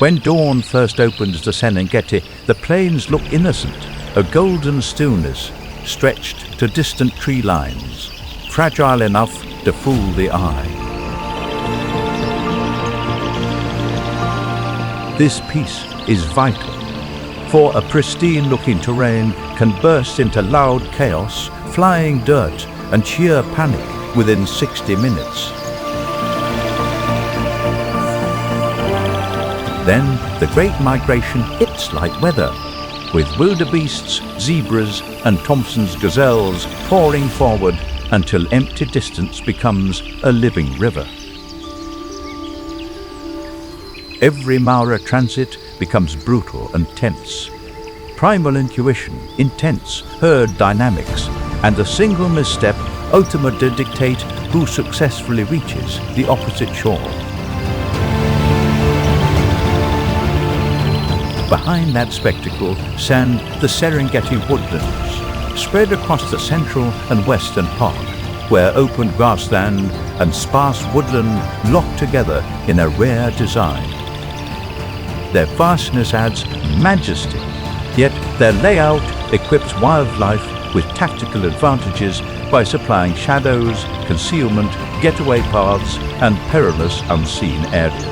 When dawn first opens the Serengeti, the plains look innocent, a golden stillness stretched to distant tree lines, fragile enough to fool the eye. This peace is vital, for a pristine-looking terrain can burst into loud chaos, flying dirt and sheer panic within 60 minutes. Then the Great Migration hits like weather, with wildebeests, zebras and Thompson's gazelles pouring forward until empty distance becomes a living river. Every Mara transit becomes brutal and tense. Primal intuition, intense herd dynamics, and a single misstep ultimately dictate who successfully reaches the opposite shore. Behind that spectacle stand the Serengeti woodlands, spread across the central and western part, where open grassland and sparse woodland lock together in a rare design. Their vastness adds majesty, yet their layout equips wildlife with tactical advantages by supplying shadows, concealment, getaway paths, and perilous unseen areas.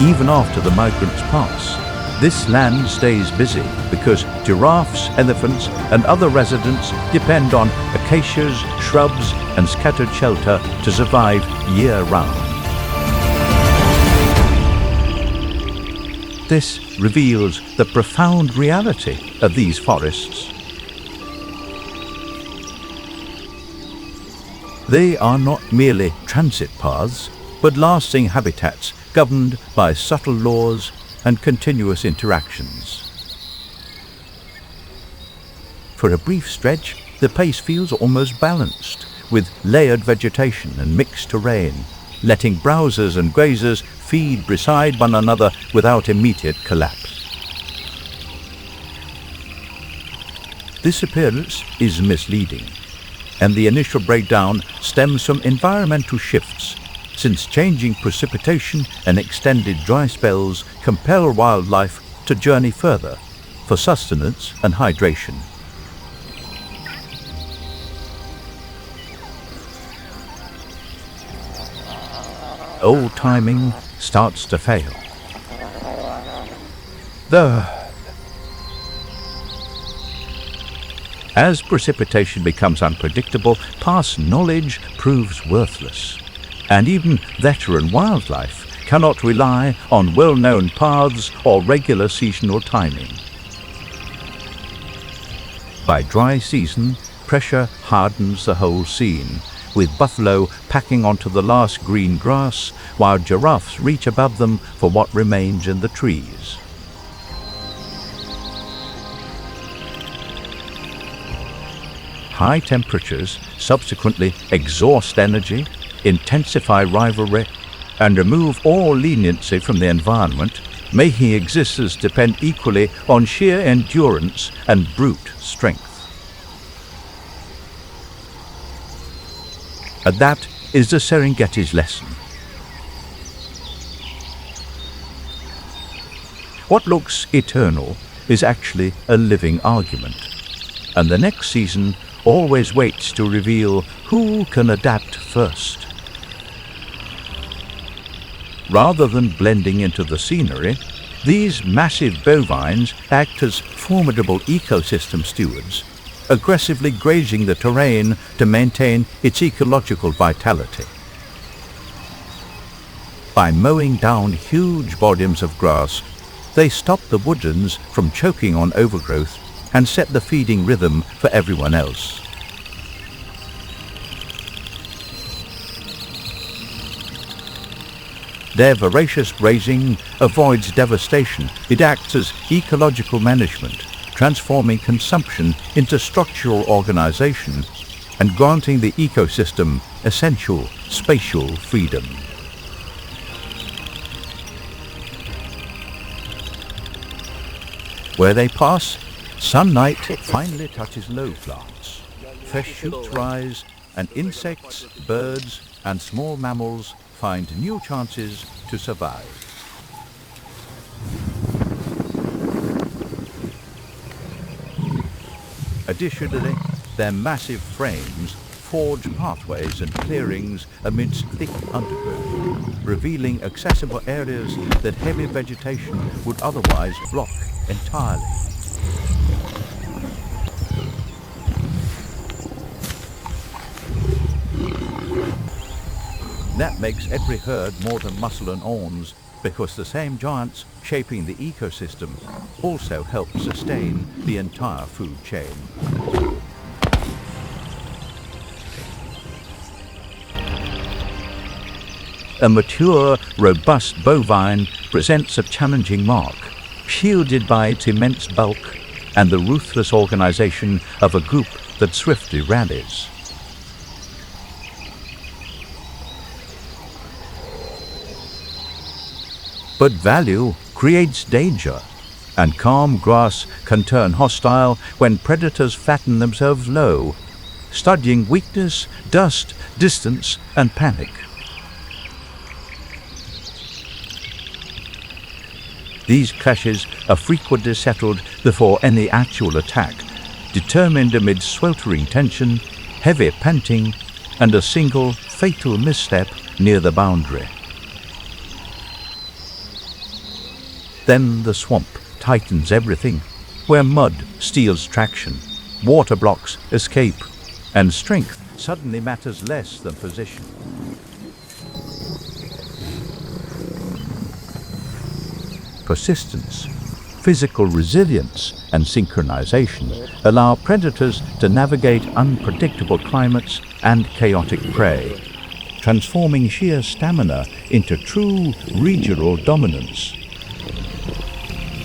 Even after the migrants pass, this land stays busy because giraffes, elephants, and other residents depend on acacias, shrubs, and scattered shelter to survive year-round. This reveals the profound reality of these forests. They are not merely transit paths, but lasting habitats governed by subtle laws and continuous interactions. For a brief stretch, the pace feels almost balanced, with layered vegetation and mixed terrain, letting browsers and grazers feed beside one another without immediate collapse. This appearance is misleading, and the initial breakdown stems from environmental shifts, since changing precipitation and extended dry spells compel wildlife to journey further for sustenance and hydration. Old timing starts to fail. As precipitation becomes unpredictable, past knowledge proves worthless, and even veteran wildlife cannot rely on well-known paths or regular seasonal timing. By dry season, pressure hardens the whole scene, with buffalo packing onto the last green grass while giraffes reach above them for what remains in the trees. High temperatures subsequently exhaust energy, intensify rivalry, and remove all leniency from the environment, making existence depend equally on sheer endurance and brute strength. And that is the Serengeti's lesson. What looks eternal is actually a living argument, and the next season always waits to reveal who can adapt first. Rather than blending into the scenery, these massive bovines act as formidable ecosystem stewards, aggressively grazing the terrain to maintain its ecological vitality. By mowing down huge volumes of grass, they stop the woodlands from choking on overgrowth and set the feeding rhythm for everyone else. Their voracious grazing avoids devastation. It acts as ecological management, transforming consumption into structural organization and granting the ecosystem essential spatial freedom. Where they pass, sunlight finally touches low plants. Fresh shoots rise, and insects, birds, and small mammals find new chances to survive. Additionally, their massive frames forge pathways and clearings amidst thick undergrowth, revealing accessible areas that heavy vegetation would otherwise block entirely. That makes every herd more than muscle and horns, because the same giants shaping the ecosystem also help sustain the entire food chain. A mature, robust bovine presents a challenging mark, shielded by its immense bulk and the ruthless organization of a group that swiftly rallies. But value creates danger, and calm grass can turn hostile when predators flatten themselves low, studying weakness, dust, distance, and panic. These clashes are frequently settled before any actual attack, determined amid sweltering tension, heavy panting, and a single fatal misstep near the boundary. Then the swamp tightens everything, where mud steals traction, water blocks escape, and strength suddenly matters less than position. Persistence, physical resilience, and synchronization allow predators to navigate unpredictable climates and chaotic prey, transforming sheer stamina into true regional dominance.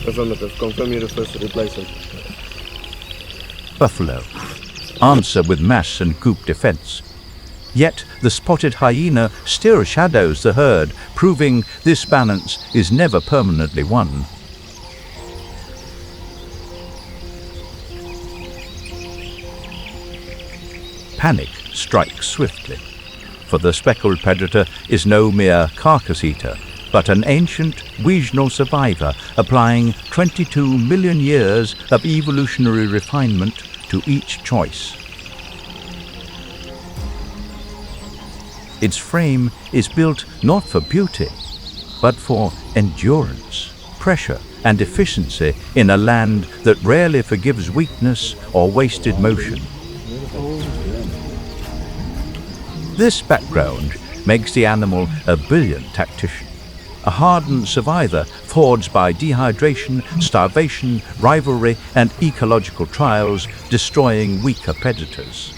Affirmative. Confirm you're the first replacement. Buffalo. Answer with mass and group defense. Yet the spotted hyena still shadows the herd, proving this balance is never permanently won. Panic strikes swiftly, for the speckled predator is no mere carcass eater, but an ancient regional survivor applying 22 million years of evolutionary refinement to each choice. Its frame is built not for beauty, but for endurance, pressure, and efficiency in a land that rarely forgives weakness or wasted motion. This background makes the animal a brilliant tactician, a hardened survivor forged by dehydration, starvation, rivalry, and ecological trials, destroying weaker predators.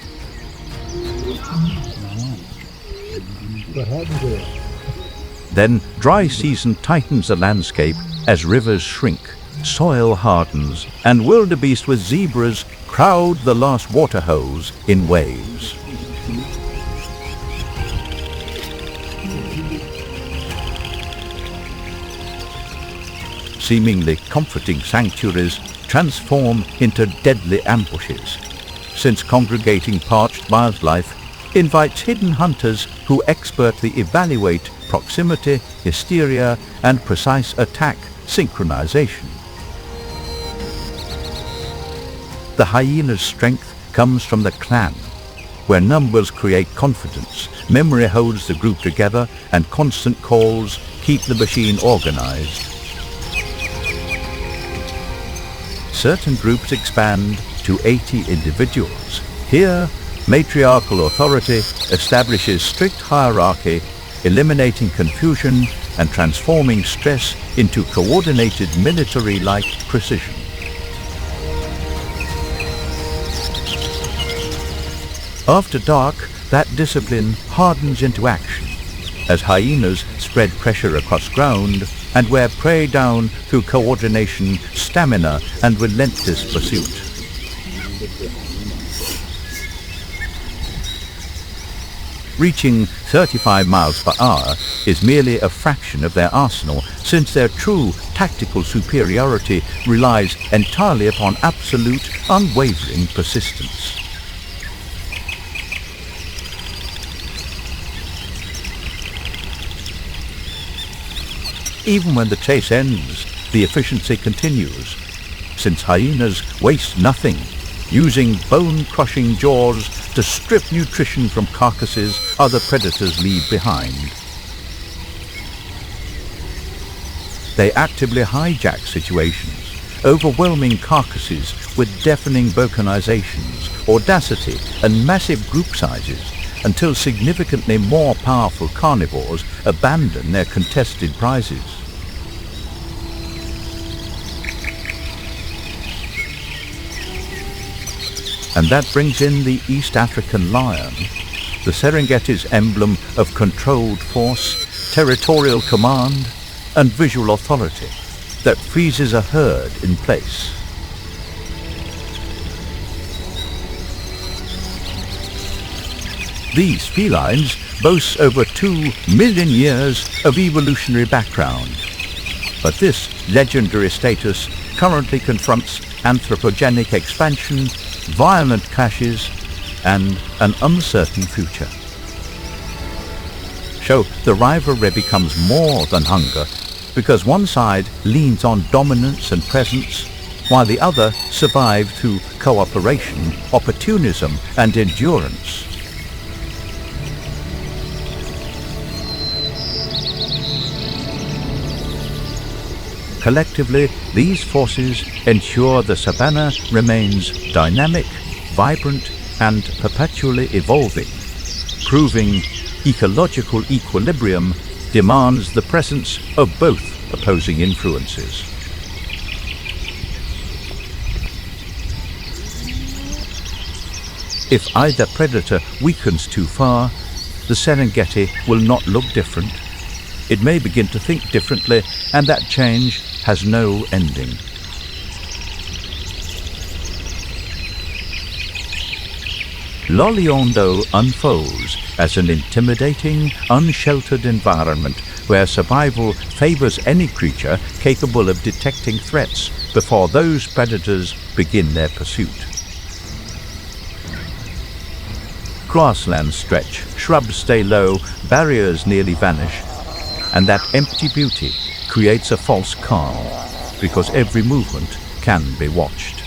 Then dry season tightens the landscape as rivers shrink, soil hardens, and wildebeest with zebras crowd the last water holes in waves. Seemingly comforting sanctuaries transform into deadly ambushes, since congregating parched wildlife invites hidden hunters who expertly evaluate proximity, hysteria, and precise attack synchronization. The hyena's strength comes from the clan, where numbers create confidence, memory holds the group together, and constant calls keep the machine organized. Certain groups expand to 80 individuals. Here, matriarchal authority establishes strict hierarchy, eliminating confusion and transforming stress into coordinated military-like precision. After dark, that discipline hardens into action, as hyenas spread pressure across ground and wear prey down through coordination, stamina, and relentless pursuit. Reaching 35 miles per hour is merely a fraction of their arsenal, since their true tactical superiority relies entirely upon absolute, unwavering persistence. Even when the chase ends, the efficiency continues, since hyenas waste nothing, using bone-crushing jaws to strip nutrition from carcasses other predators leave behind. They actively hijack situations, overwhelming carcasses with deafening vocalizations, audacity, and massive group sizes, until significantly more powerful carnivores abandon their contested prizes. And that brings in the East African lion, the Serengeti's emblem of controlled force, territorial command, and visual authority that freezes a herd in place. These felines boast over 2 million years of evolutionary background, but this legendary status currently confronts anthropogenic expansion, violent clashes, and an uncertain future. So the rivalry becomes more than hunger, because one side leans on dominance and presence, while the other survives through cooperation, opportunism, and endurance. Collectively, these forces ensure the savanna remains dynamic, vibrant, and perpetually evolving, proving ecological equilibrium demands the presence of both opposing influences. If either predator weakens too far, the Serengeti will not look different. It may begin to think differently, and that change has no ending. Loliondo unfolds as an intimidating, unsheltered environment where survival favors any creature capable of detecting threats before those predators begin their pursuit. Grasslands stretch, shrubs stay low, barriers nearly vanish, and that empty beauty creates a false calm, because every movement can be watched.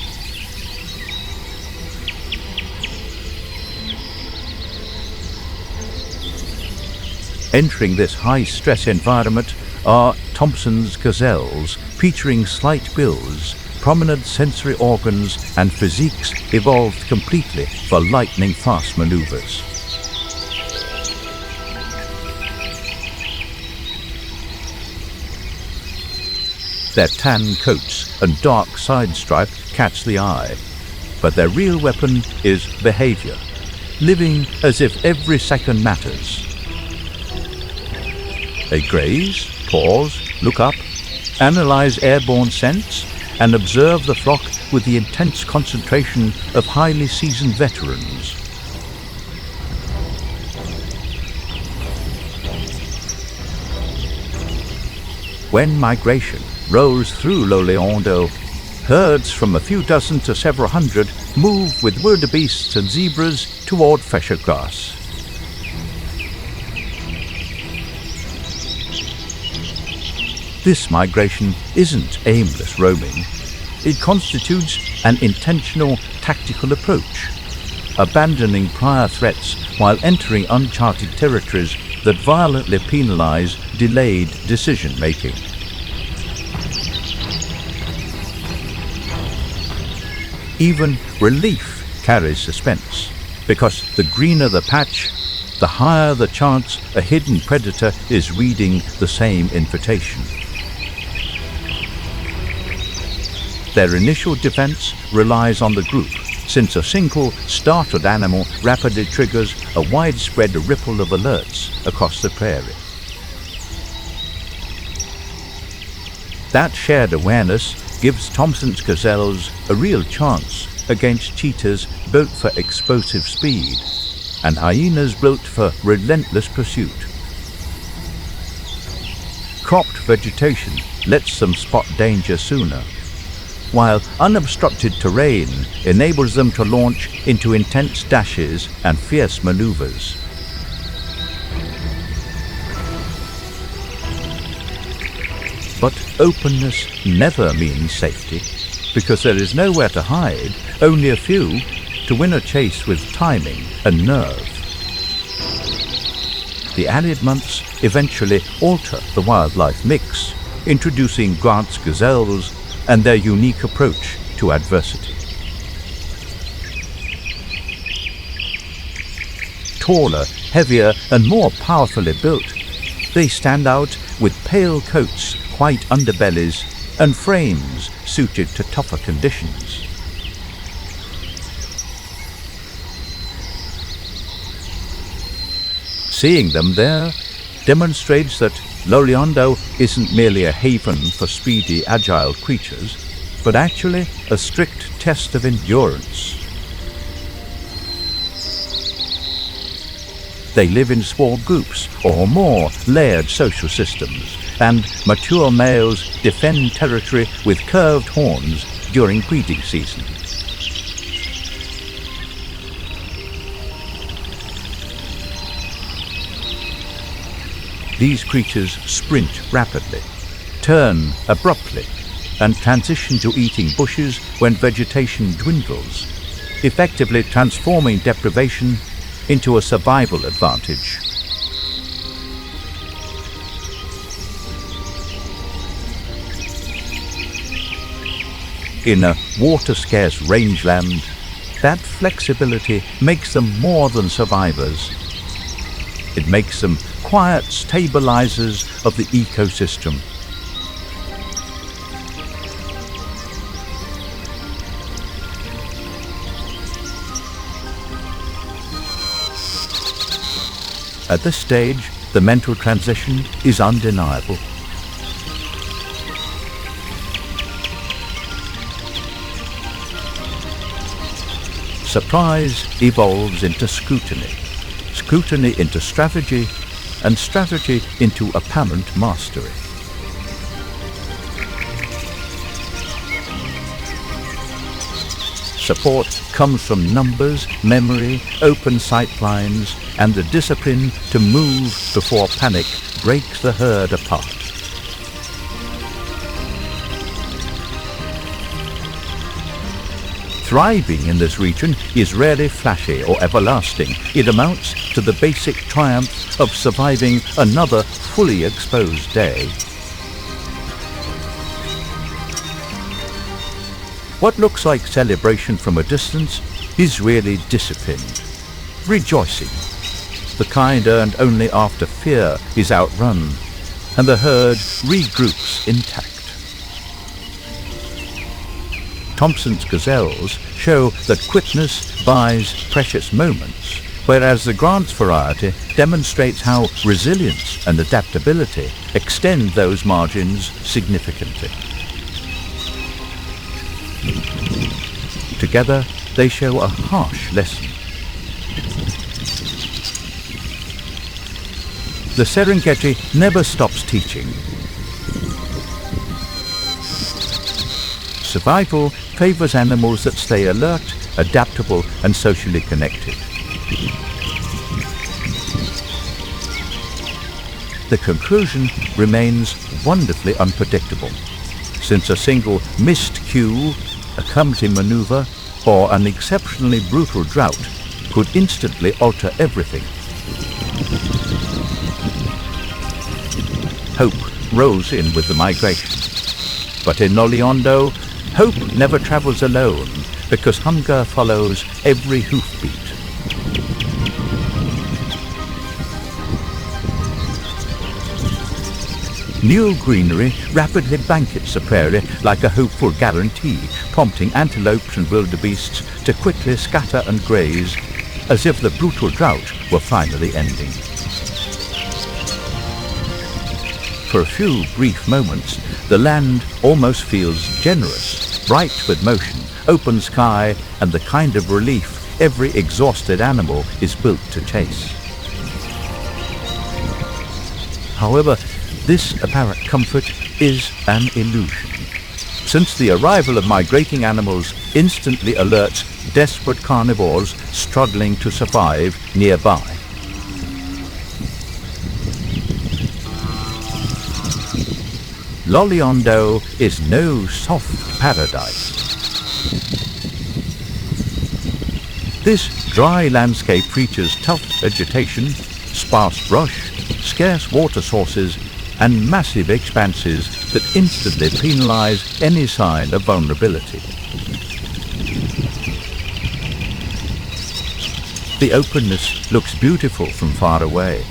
Entering this high-stress environment are Thompson's gazelles, featuring slight bills, prominent sensory organs, and physiques evolved completely for lightning-fast maneuvers. Their tan coats and dark side stripe catch the eye, but their real weapon is behavior, living as if every second matters. They graze, pause, look up, analyze airborne scents, and observe the flock with the intense concentration of highly seasoned veterans. When migration rolls through Loliondo, herds from a few dozen to several hundred move with wildebeests and zebras toward fresher grass. This migration isn't aimless roaming. It constitutes an intentional tactical approach, abandoning prior threats while entering uncharted territories that violently penalize delayed decision-making. Even relief carries suspense, because the greener the patch, the higher the chance a hidden predator is reading the same invitation. Their initial defense relies on the group, since a single startled animal rapidly triggers a widespread ripple of alerts across the prairie. That shared awareness gives Thompson's gazelles a real chance against cheetahs built for explosive speed and hyenas built for relentless pursuit. Cropped vegetation lets them spot danger sooner, while unobstructed terrain enables them to launch into intense dashes and fierce maneuvers. But openness never means safety, because there is nowhere to hide, only a few to win a chase with timing and nerve. The arid months eventually alter the wildlife mix, introducing Grant's gazelles and their unique approach to adversity. Taller, heavier and more powerfully built, they stand out with pale coats, white underbellies and frames suited to tougher conditions. Seeing them there demonstrates that Loliondo isn't merely a haven for speedy, agile creatures, but actually a strict test of endurance. They live in small groups or more layered social systems, and mature males defend territory with curved horns during breeding season. These creatures sprint rapidly, turn abruptly, and transition to eating bushes when vegetation dwindles, effectively transforming deprivation into a survival advantage. In a water-scarce rangeland, that flexibility makes them more than survivors. It makes them quiet stabilizers of the ecosystem. At this stage, the mental transition is undeniable. Surprise evolves into scrutiny, scrutiny into strategy, and strategy into apparent mastery. Support comes from numbers, memory, open sightlines, and the discipline to move before panic breaks the herd apart. Thriving in this region is rarely flashy or everlasting. It amounts to the basic triumph of surviving another fully exposed day. What looks like celebration from a distance is really disciplined, rejoicing, the kind earned only after fear is outrun and the herd regroups intact. Thompson's gazelles show that quickness buys precious moments, whereas the Grant's variety demonstrates how resilience and adaptability extend those margins significantly. Together, they show a harsh lesson. The Serengeti never stops teaching. Survival favors animals that stay alert, adaptable, and socially connected. The conclusion remains wonderfully unpredictable, since a single missed cue, a clumsy maneuver, or an exceptionally brutal drought could instantly alter everything. Hope rolls in with the migration. But in Loliondo, hope never travels alone, because hunger follows every hoofbeat. New greenery rapidly blankets the prairie like a hopeful guarantee, prompting antelopes and wildebeests to quickly scatter and graze, as if the brutal drought were finally ending. For a few brief moments, the land almost feels generous, bright with motion, open sky, and the kind of relief every exhausted animal is built to chase. However, this apparent comfort is an illusion, since the arrival of migrating animals instantly alerts desperate carnivores struggling to survive nearby. Loliondo is no soft paradise. This dry landscape features tough vegetation, sparse brush, scarce water sources, and massive expanses that instantly penalize any sign of vulnerability. The openness looks beautiful from far away,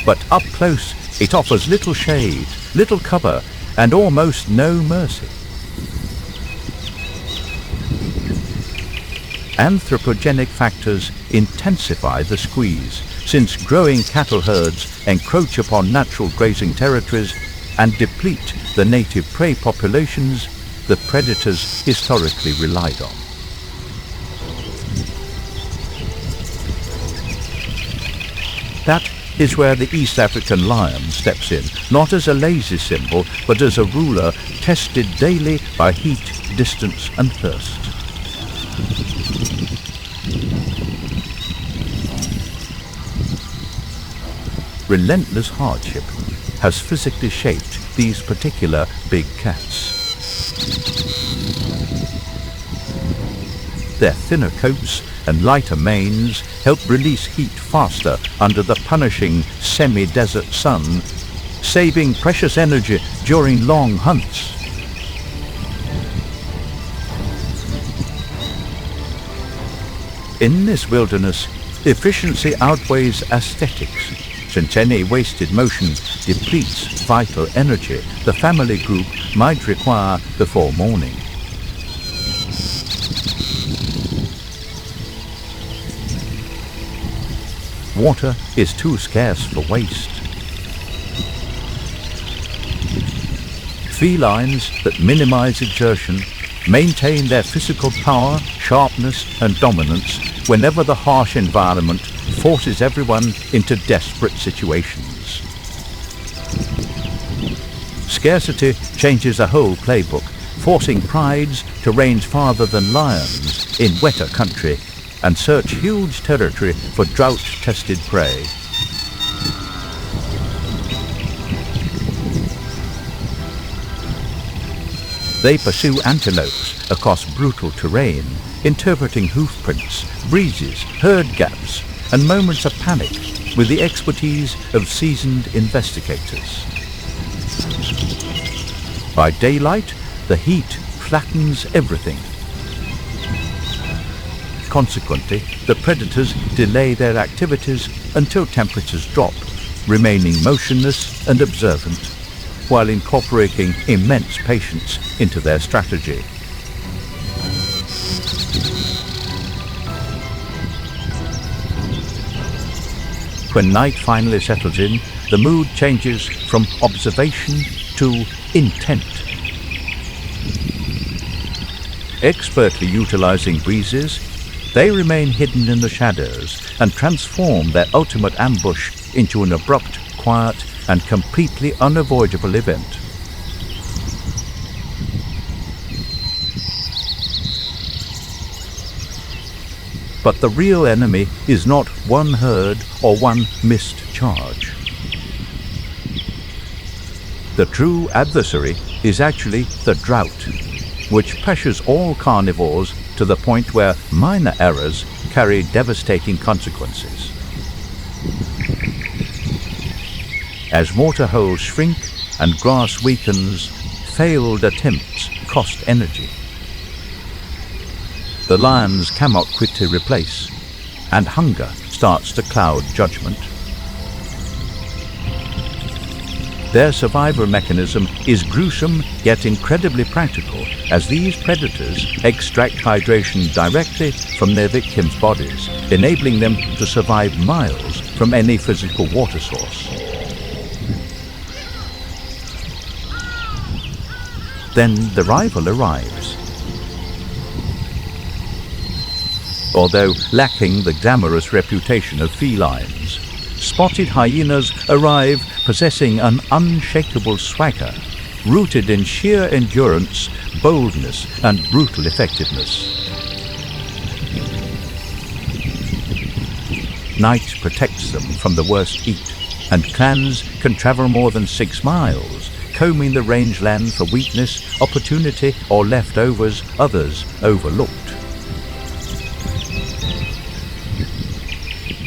but up close it offers little shade, little cover, and almost no mercy. Anthropogenic factors intensify the squeeze, since growing cattle herds encroach upon natural grazing territories and deplete the native prey populations the predators historically relied on. That is where the East African lion steps in, not as a lazy symbol, but as a ruler tested daily by heat, distance, and thirst. Relentless hardship has physically shaped these particular big cats. Their thinner coats and lighter manes help release heat faster under the punishing semi-desert sun, saving precious energy during long hunts. In this wilderness, efficiency outweighs aesthetics, since any wasted motion depletes vital energy the family group might require before morning. Water is too scarce for waste. Felines that minimize exertion maintain their physical power, sharpness, and dominance whenever the harsh environment forces everyone into desperate situations. Scarcity changes the whole playbook, forcing prides to range farther than lions in wetter country and search huge territory for drought-tested prey. They pursue antelopes across brutal terrain, interpreting hoofprints, breezes, herd gaps, and moments of panic with the expertise of seasoned investigators. By daylight, the heat flattens everything. Consequently, the predators delay their activities until temperatures drop, remaining motionless and observant, while incorporating immense patience into their strategy. When night finally settles in, the mood changes from observation to intent. Expertly utilizing breezes, they remain hidden in the shadows and transform their ultimate ambush into an abrupt, quiet, and completely unavoidable event. But the real enemy is not one herd or one missed charge. The true adversary is actually the drought, which pressures all carnivores to the point where minor errors carry devastating consequences. As water holes shrink and grass weakens, failed attempts cost energy. The lions cannot quickly replace, and hunger starts to cloud judgment. Their survival mechanism is gruesome yet incredibly practical, as these predators extract hydration directly from their victims' bodies, enabling them to survive miles from any physical water source. Then the rival arrives. Although lacking the glamorous reputation of felines, spotted hyenas arrive possessing an unshakable swagger, rooted in sheer endurance, boldness, and brutal effectiveness. Night protects them from the worst heat, and clans can travel more than 6 miles, combing the rangeland for weakness, opportunity, or leftovers others overlooked.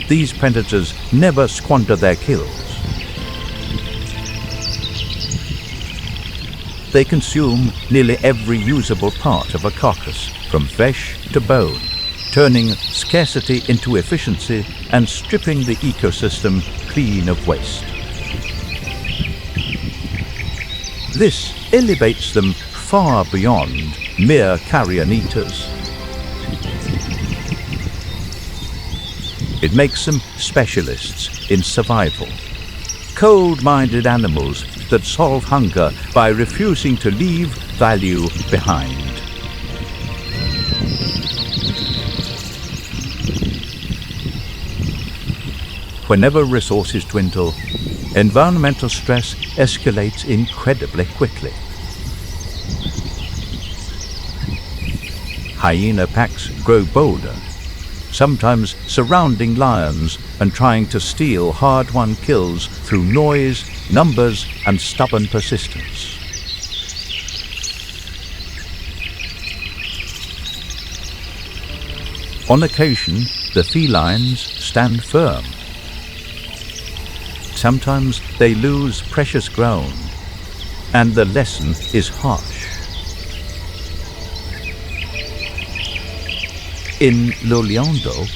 These predators never squander their kills. They consume nearly every usable part of a carcass, from flesh to bone, turning scarcity into efficiency and stripping the ecosystem clean of waste. This elevates them far beyond mere carrion eaters. It makes them specialists in survival, cold-minded animals that solve hunger by refusing to leave value behind. Whenever resources dwindle, environmental stress escalates incredibly quickly. Hyena packs grow bolder, sometimes surrounding lions and trying to steal hard-won kills through noise, numbers, and stubborn persistence. On occasion, the felines stand firm. Sometimes they lose precious ground, and the lesson is harsh. In Loliando,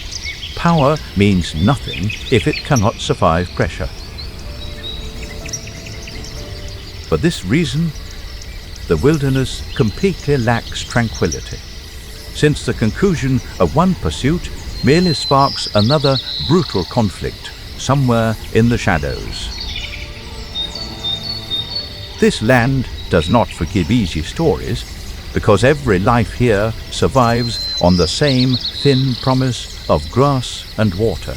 power means nothing if it cannot survive pressure. For this reason, the wilderness completely lacks tranquility, since the conclusion of one pursuit merely sparks another brutal conflict somewhere in the shadows. This land does not forgive easy stories, because every life here survives on the same thin promise of grass and water.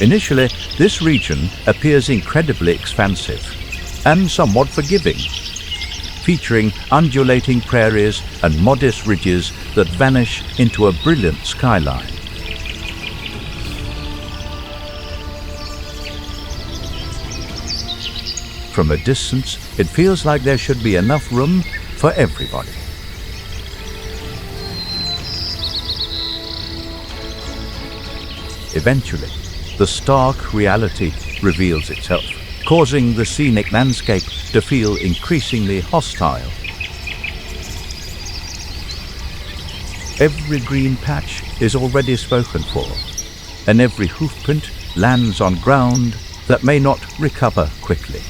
Initially, this region appears incredibly expansive and somewhat forgiving, featuring undulating prairies and modest ridges that vanish into a brilliant skyline. From a distance, it feels like there should be enough room for everybody. Eventually, the stark reality reveals itself, causing the scenic landscape to feel increasingly hostile. Every green patch is already spoken for, and every hoofprint lands on ground that may not recover quickly.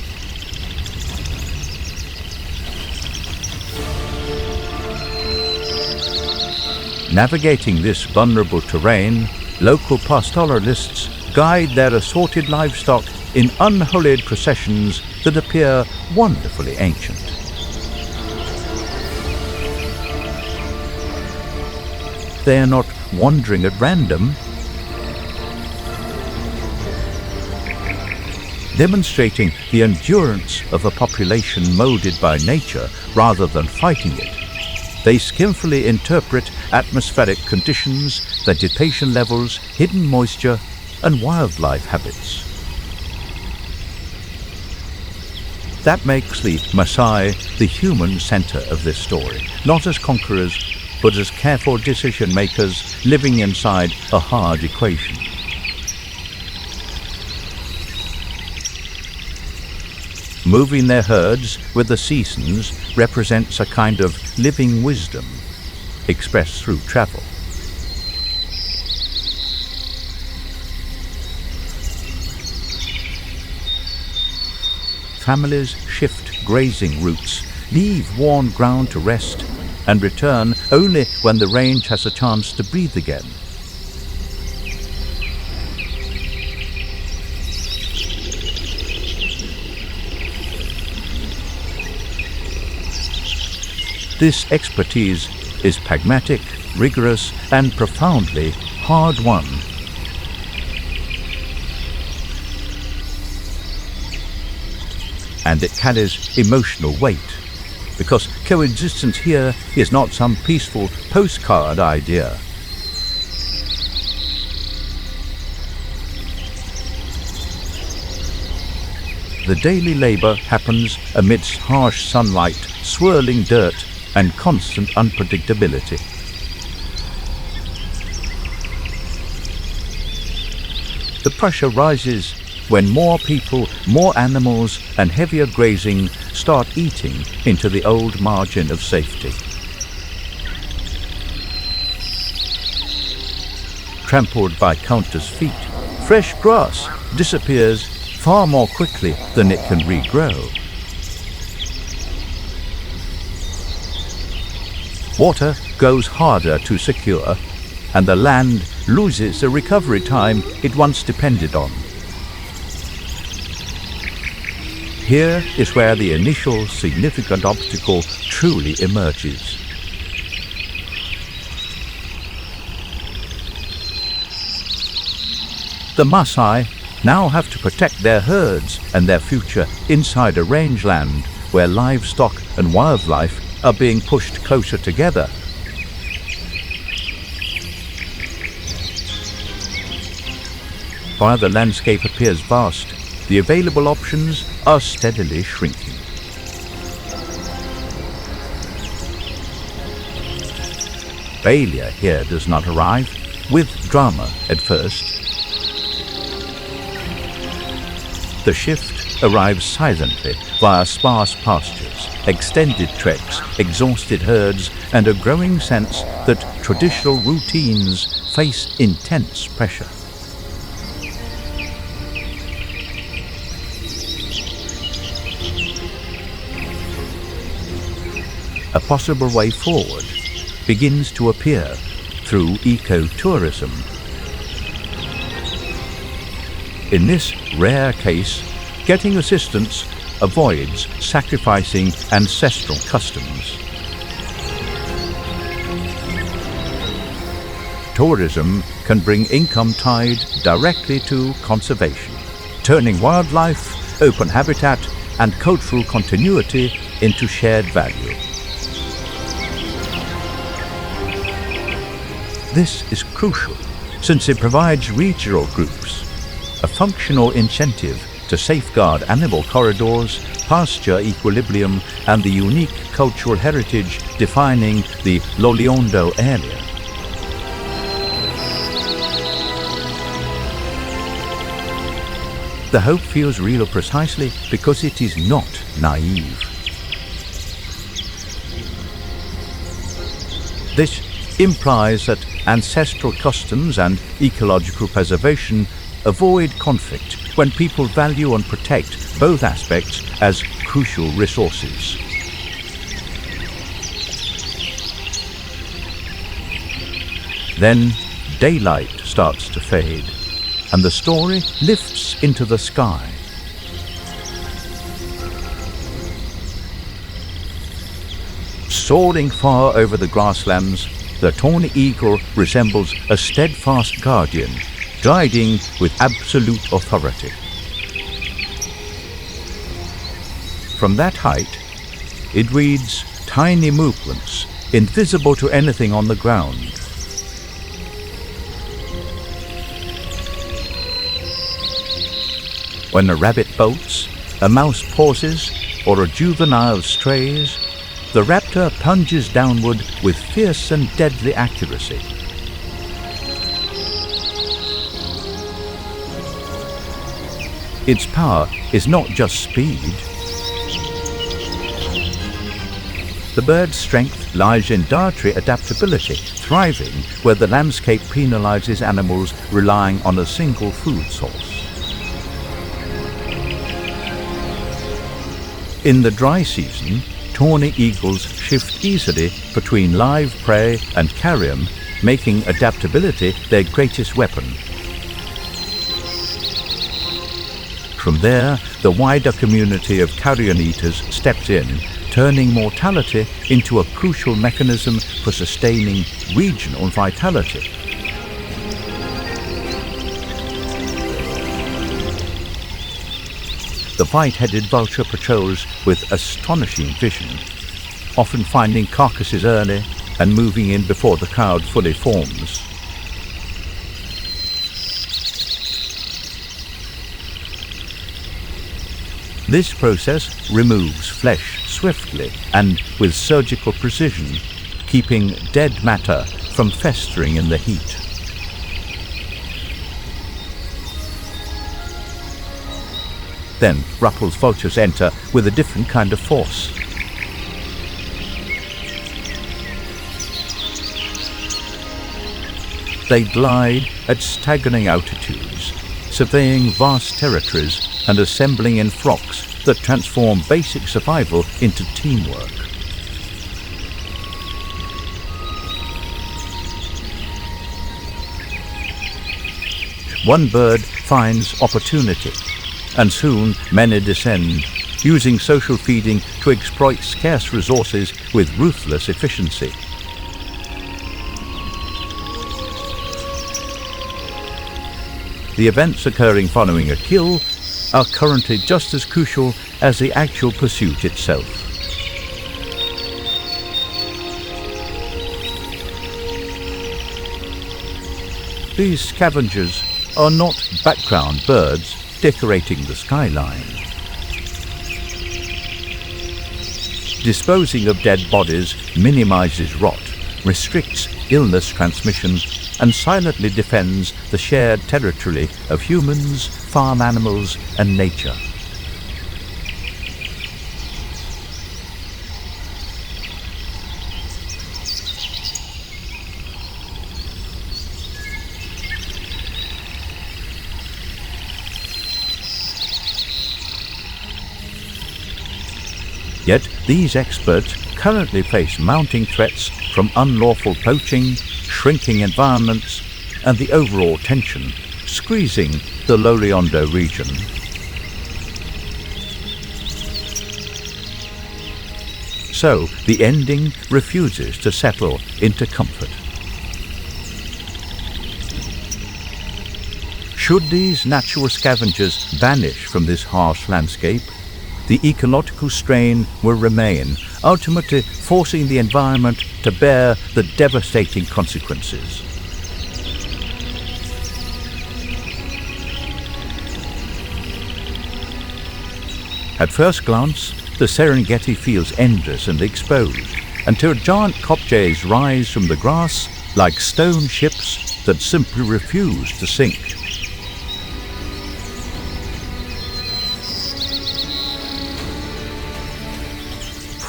Navigating this vulnerable terrain, local pastoralists guide their assorted livestock in unhurried processions that appear wonderfully ancient. They are not wandering at random, demonstrating the endurance of a population molded by nature rather than fighting it. They skillfully interpret atmospheric conditions, vegetation levels, hidden moisture, and wildlife habits. That makes the Maasai the human center of this story, not as conquerors, but as careful decision makers living inside a hard equation. Moving their herds with the seasons represents a kind of living wisdom expressed through travel. Families shift grazing routes, leave worn ground to rest, and return only when the range has a chance to breathe again. This expertise is pragmatic, rigorous, and profoundly hard-won. And it carries emotional weight, because coexistence here is not some peaceful postcard idea. the daily labor happens amidst harsh sunlight, swirling dirt, and constant unpredictability. The pressure rises when more people, more animals, and heavier grazing start eating into the old margin of safety. Trampled by countless feet, fresh grass disappears far more quickly than it can regrow. Water goes harder to secure, and the land loses the recovery time it once depended on. Here is where the initial significant obstacle truly emerges. The Maasai now have to protect their herds and their future inside a rangeland where livestock and wildlife are being pushed closer together. While the landscape appears vast, the available options are steadily shrinking. Failure here does not arrive with drama at first. The shift arrives silently via sparse pastures, extended treks, exhausted herds, and a growing sense that traditional routines face intense pressure. A possible way forward begins to appear through ecotourism. In this rare case, getting assistance avoids sacrificing ancestral customs. Tourism can bring income tied directly to conservation, turning wildlife, open habitat, and cultural continuity into shared value. This is crucial since it provides regional groups a functional incentive to safeguard animal corridors, pasture equilibrium, and the unique cultural heritage defining the Loliondo area. The hope feels real precisely because it is not naive. This implies that ancestral customs and ecological preservation avoid conflict when people value and protect both aspects as crucial resources. Then daylight starts to fade, and the story lifts into the sky. Soaring far over the grasslands, the tawny eagle resembles a steadfast guardian, guiding with absolute authority. From that height, it reads tiny movements, invisible to anything on the ground. When a rabbit bolts, a mouse pauses, or a juvenile strays, the raptor plunges downward with fierce and deadly accuracy. Its power is not just speed. The bird's strength lies in dietary adaptability, thriving where the landscape penalizes animals relying on a single food source. In the dry season, tawny eagles shift easily between live prey and carrion, making adaptability their greatest weapon. From there, the wider community of carrion eaters steps in, turning mortality into a crucial mechanism for sustaining regional vitality. The white-headed vulture patrols with astonishing vision, often finding carcasses early and moving in before the crowd fully forms. This process removes flesh swiftly and with surgical precision, keeping dead matter from festering in the heat. Then Ruppel's vultures enter with a different kind of force. They glide at staggering altitudes, surveying vast territories and assembling in flocks that transform basic survival into teamwork. One bird finds opportunity, and soon many descend, using social feeding to exploit scarce resources with ruthless efficiency. The events occurring following a kill are currently just as crucial as the actual pursuit itself. These scavengers are not background birds decorating the skyline. Disposing of dead bodies minimizes rot, restricts illness transmission, and silently defends the shared territory of humans, farm animals, and nature. Yet these experts currently face mounting threats from unlawful poaching, shrinking environments, and the overall tension squeezing the Loliondo region. So the ending refuses to settle into comfort. Should these natural scavengers vanish from this harsh landscape, the ecological strain will remain, ultimately forcing the environment to bear the devastating consequences. At first glance, the Serengeti feels endless and exposed, until giant kopjes rise from the grass like stone ships that simply refuse to sink.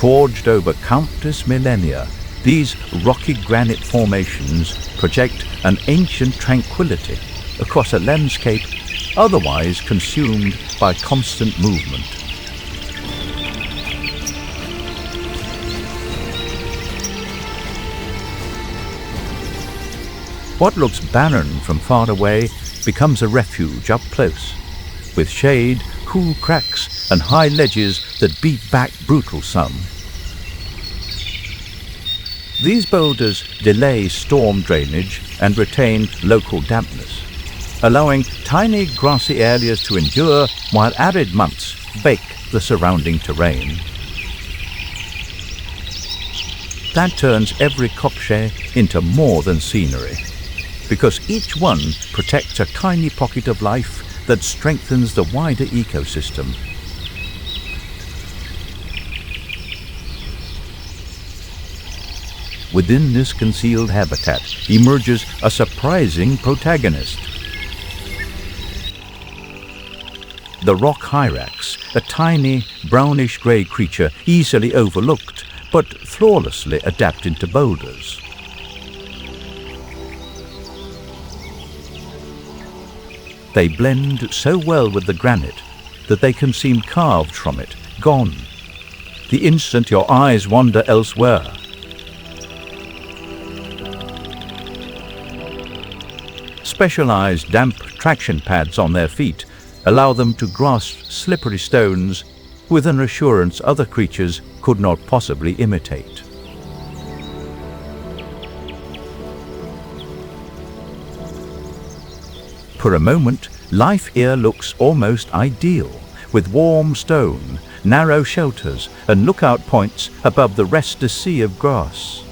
Forged over countless millennia, these rocky granite formations project an ancient tranquility across a landscape otherwise consumed by constant movement. What looks barren from far away becomes a refuge up close, with shade, cool cracks, and high ledges that beat back brutal sun. These boulders delay storm drainage and retain local dampness, allowing tiny grassy areas to endure while arid months bake the surrounding terrain. That turns every kopje into more than scenery, because each one protects a tiny pocket of life that strengthens the wider ecosystem. Within this concealed habitat emerges a surprising protagonist. The rock hyrax, a tiny brownish-grey creature easily overlooked, but flawlessly adapted to boulders. They blend so well with the granite that they can seem carved from it, gone, the instant your eyes wander elsewhere. Specialized damp traction pads on their feet allow them to grasp slippery stones with an assurance other creatures could not possibly imitate. For a moment, life here looks almost ideal, with warm stone, narrow shelters, and lookout points above the restless sea of grass.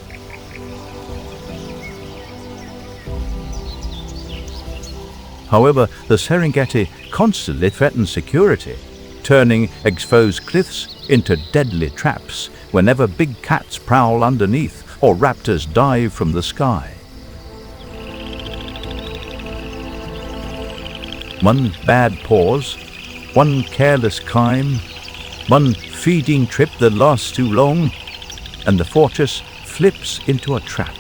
However, the Serengeti constantly threatens security, turning exposed cliffs into deadly traps whenever big cats prowl underneath or raptors dive from the sky. One bad pause, one careless climb, one feeding trip that lasts too long, and the fortress flips into a trap.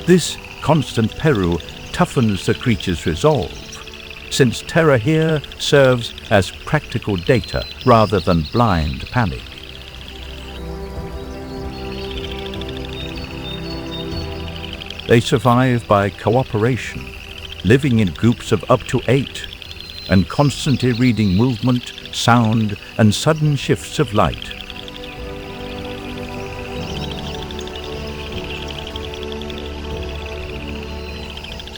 This constant peril toughens the creature's resolve, since terror here serves as practical data rather than blind panic. They survive by cooperation, living in groups of up to 8, and constantly reading movement, sound, and sudden shifts of light.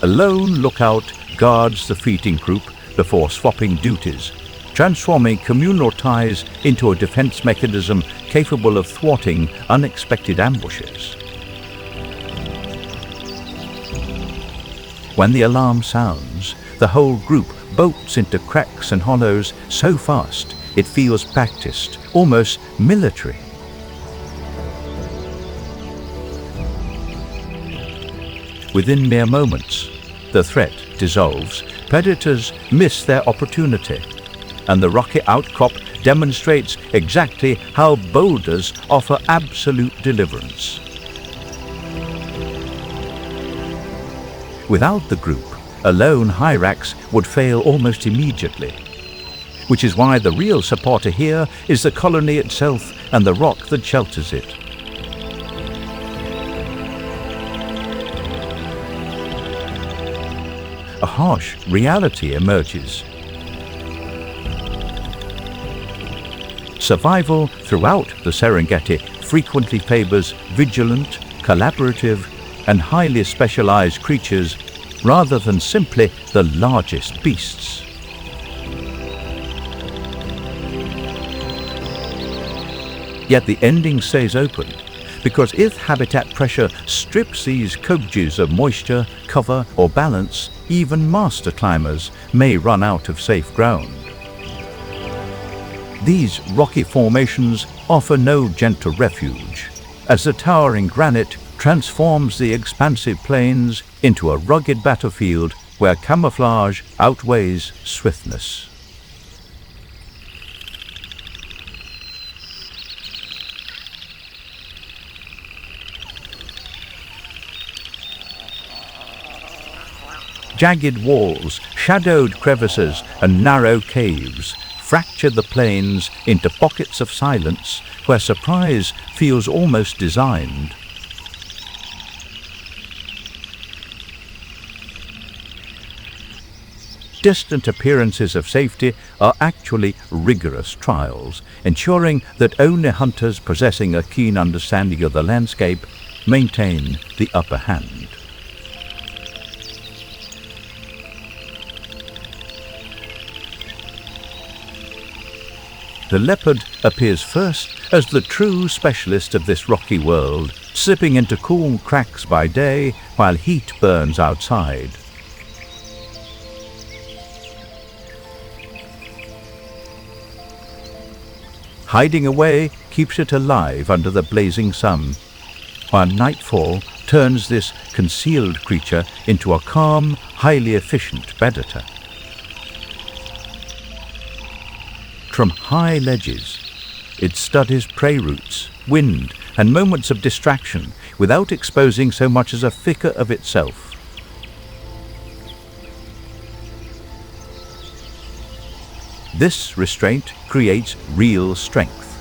A lone lookout guards the feeding group before swapping duties, transforming communal ties into a defense mechanism capable of thwarting unexpected ambushes. When the alarm sounds, the whole group bolts into cracks and hollows so fast it feels practiced, almost military. Within mere moments, the threat dissolves, predators miss their opportunity, and the rocky outcrop demonstrates exactly how boulders offer absolute deliverance. Without the group, a lone hyrax would fail almost immediately, which is why the real supporter here is the colony itself and the rock that shelters it. A harsh reality emerges. Survival throughout the Serengeti frequently favors vigilant, collaborative, and highly specialized creatures rather than simply the largest beasts. Yet the ending stays open, because if habitat pressure strips these kobjis of moisture, cover, or balance, even master climbers may run out of safe ground. These rocky formations offer no gentle refuge, as the towering granite transforms the expansive plains into a rugged battlefield where camouflage outweighs swiftness. Jagged walls, shadowed crevices, and narrow caves fracture the plains into pockets of silence where surprise feels almost designed. Distant appearances of safety are actually rigorous trials, ensuring that only hunters possessing a keen understanding of the landscape maintain the upper hand. The leopard appears first as the true specialist of this rocky world, slipping into cool cracks by day while heat burns outside. Hiding away keeps it alive under the blazing sun, while nightfall turns this concealed creature into a calm, highly efficient predator. From high ledges, it studies prey routes, wind, and moments of distraction without exposing so much as a flicker of itself. This restraint creates real strength,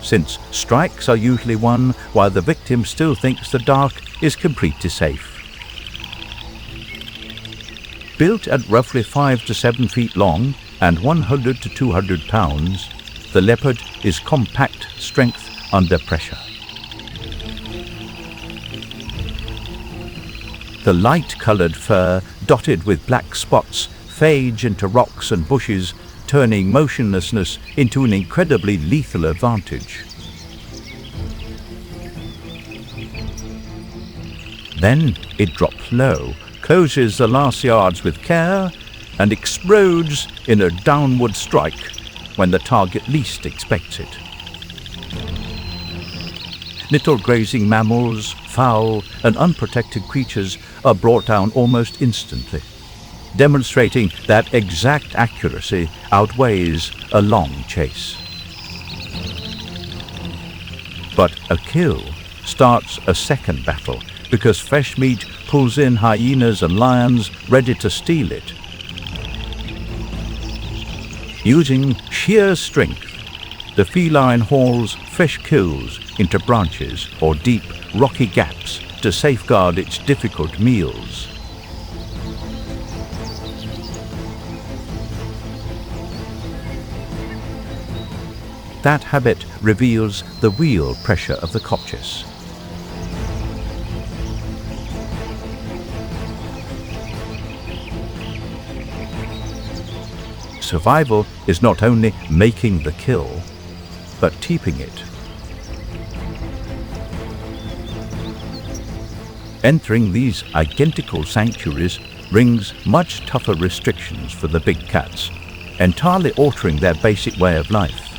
since strikes are usually won while the victim still thinks the dark is completely safe. Built at roughly 5 to 7 feet long and 100 to 200 pounds, the leopard is compact strength under pressure. The light-colored fur, dotted with black spots, fades into rocks and bushes, turning motionlessness into an incredibly lethal advantage. Then it drops low, closes the last yards with care, and explodes in a downward strike when the target least expects it. Little grazing mammals, fowl, and unprotected creatures are brought down almost instantly, demonstrating that exact accuracy outweighs a long chase. But a kill starts a second battle because fresh meat pulls in hyenas and lions ready to steal it. Using sheer strength, the feline hauls fresh kills into branches or deep, rocky gaps to safeguard its difficult meals. That habit reveals the real pressure of the kopjes. Survival is not only making the kill, but keeping it. Entering these identical sanctuaries brings much tougher restrictions for the big cats, entirely altering their basic way of life.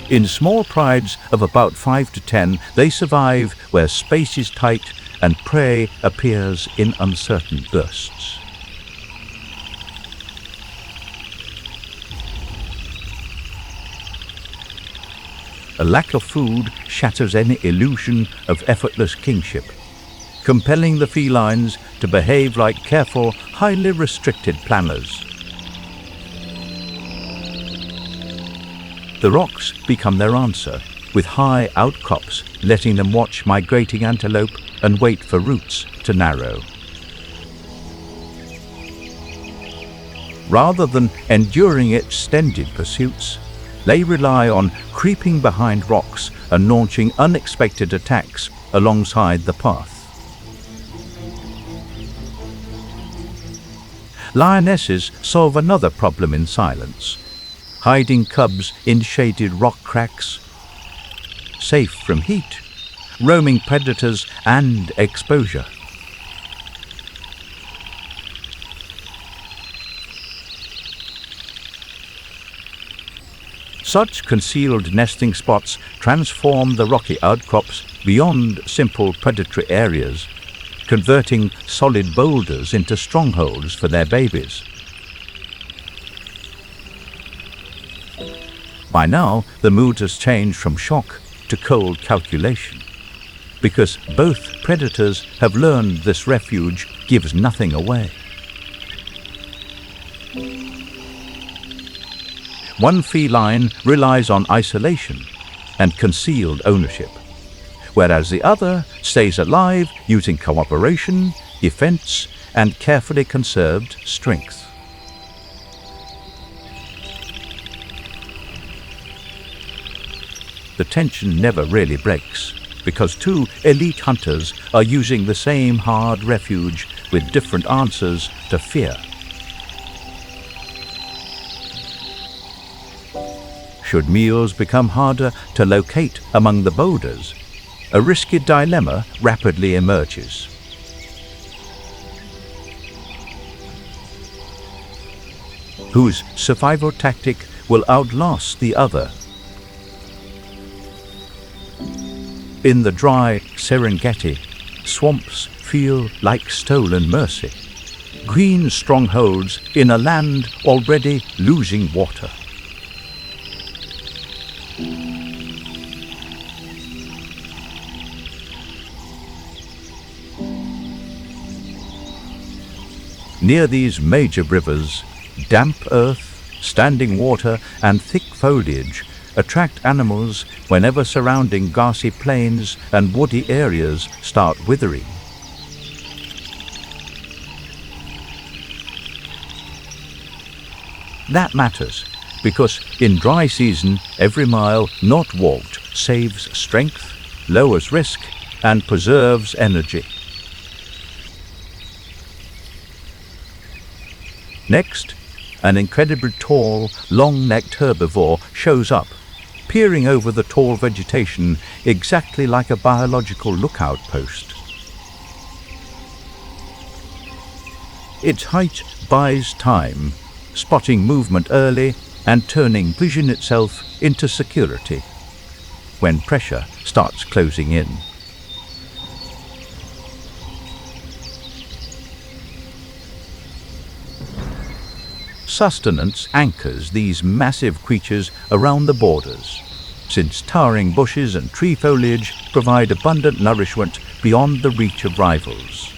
In small prides of about 5 to 10, they survive where space is tight and prey appears in uncertain bursts. A lack of food shatters any illusion of effortless kingship, compelling the felines to behave like careful, highly restricted planners. The rocks become their answer, with high outcrops letting them watch migrating antelope and wait for routes to narrow. Rather than enduring extended pursuits, they rely on creeping behind rocks and launching unexpected attacks alongside the path. Lionesses solve another problem in silence, hiding cubs in shaded rock cracks, safe from heat, roaming predators and exposure. Such concealed nesting spots transform the rocky outcrops beyond simple predatory areas, converting solid boulders into strongholds for their babies. By now, the mood has changed from shock to cold calculation, because both predators have learned this refuge gives nothing away. One feline relies on isolation and concealed ownership, whereas the other stays alive using cooperation, defense, and carefully conserved strength. The tension never really breaks, because two elite hunters are using the same hard refuge with different answers to fear. Should meals become harder to locate among the boulders, a risky dilemma rapidly emerges. Whose survival tactic will outlast the other? In the dry Serengeti, swamps feel like stolen mercy, green strongholds in a land already losing water. Near these major rivers, damp earth, standing water, and thick foliage attract animals whenever surrounding grassy plains and woody areas start withering. That matters, because in dry season, every mile not walked saves strength, lowers risk, and preserves energy. Next, an incredibly tall, long-necked herbivore shows up, peering over the tall vegetation exactly like a biological lookout post. Its height buys time, spotting movement early and turning vision itself into security when pressure starts closing in. Sustenance anchors these massive creatures around the borders, since towering bushes and tree foliage provide abundant nourishment beyond the reach of rivals.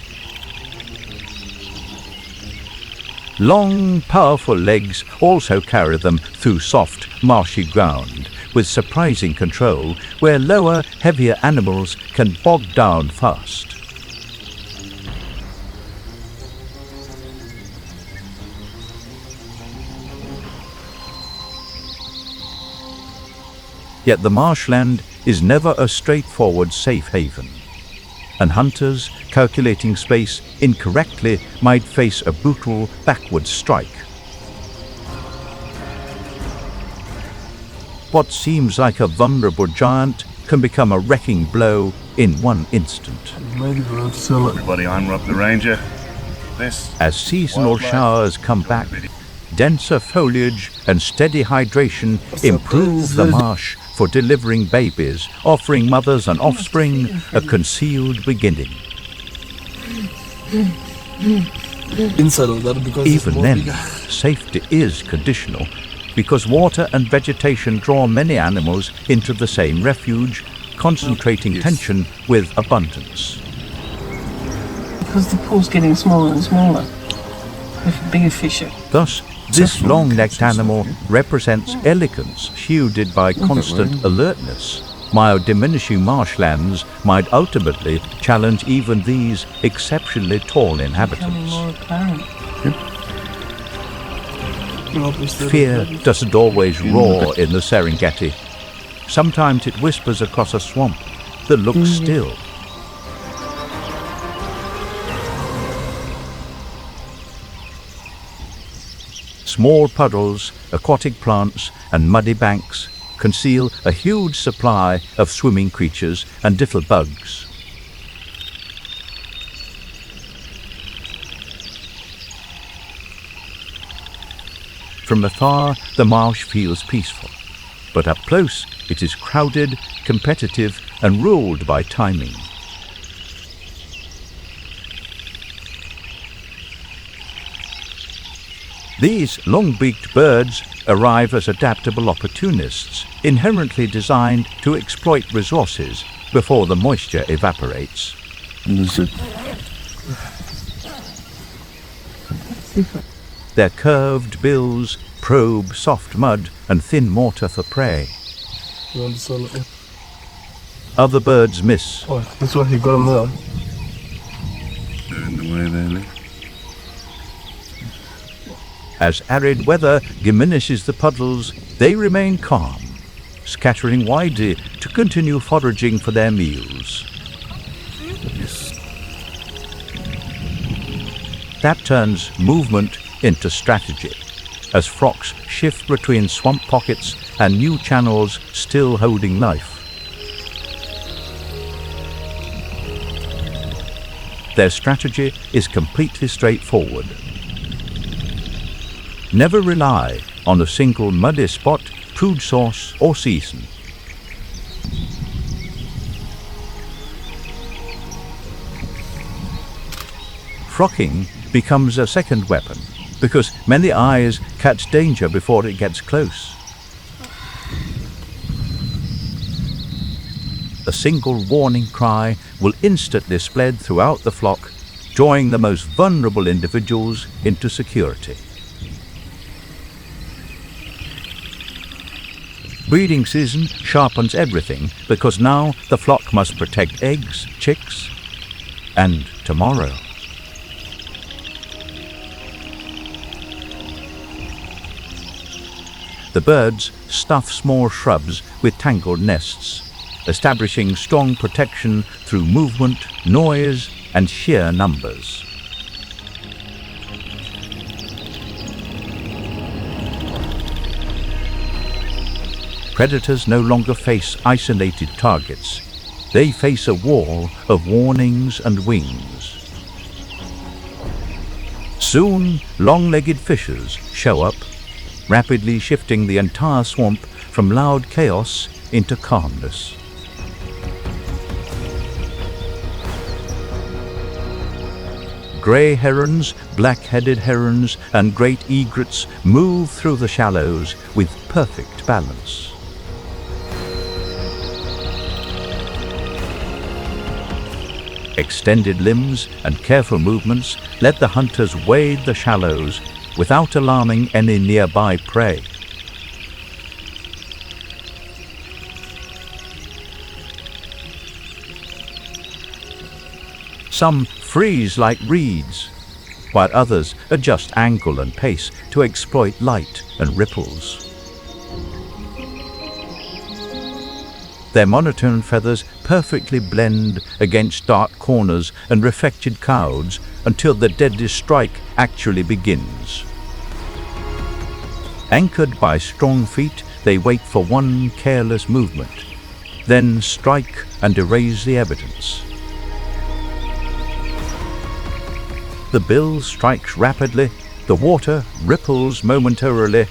Long, powerful legs also carry them through soft, marshy ground, with surprising control where lower, heavier animals can bog down fast. Yet the marshland is never a straightforward safe haven, and hunters calculating space incorrectly might face a brutal backward strike. What seems like a vulnerable giant can become a wrecking blow in one instant. Everybody, I'm Rob the Ranger. As seasonal showers come back, denser foliage and steady hydration improve the marsh for delivering babies, offering mothers and offspring a concealed beginning. Even then, safety is conditional, because water and vegetation draw many animals into the same refuge, concentrating tension with abundance. Because the pool's getting smaller and smaller, with bigger fish. Thus, this long-necked animal represents elegance shielded by constant alertness, while diminishing marshlands might ultimately challenge even these exceptionally tall inhabitants. Fear doesn't always roar in the Serengeti. Sometimes it whispers across a swamp that looks still. Small puddles, aquatic plants, and muddy banks conceal a huge supply of swimming creatures and little bugs. From afar, the marsh feels peaceful, but up close it is crowded, competitive, and ruled by timing. These long-beaked birds arrive as adaptable opportunists, inherently designed to exploit resources before the moisture evaporates. Their curved bills probe soft mud and thin mortar for prey. Other birds miss. Oh, this one, he got him there. They're in the way there, Lee. As arid weather diminishes the puddles, they remain calm, scattering widely to continue foraging for their meals. That turns movement into strategy, as flocks shift between swamp pockets and new channels still holding life. Their strategy is completely straightforward. Never rely on a single muddy spot, food source, or season. Frocking becomes a second weapon because many eyes catch danger before it gets close. A single warning cry will instantly spread throughout the flock, drawing the most vulnerable individuals into security. Breeding season sharpens everything because now the flock must protect eggs, chicks, and tomorrow. The birds stuff small shrubs with tangled nests, establishing strong protection through movement, noise, and sheer numbers. predators no longer face isolated targets. They face a wall of warnings and wings. Soon, long-legged fishes show up, rapidly shifting the entire swamp from loud chaos into calmness. Grey herons, black-headed herons, and great egrets move through the shallows with perfect balance. Extended limbs and careful movements let the hunters wade the shallows without alarming any nearby prey. Some freeze like reeds, while others adjust angle and pace to exploit light and ripples. Their monotone feathers perfectly blend against dark corners and reflected clouds until the deadly strike actually begins. Anchored by strong feet, they wait for one careless movement, then strike and erase the evidence. The bill strikes rapidly, the water ripples momentarily,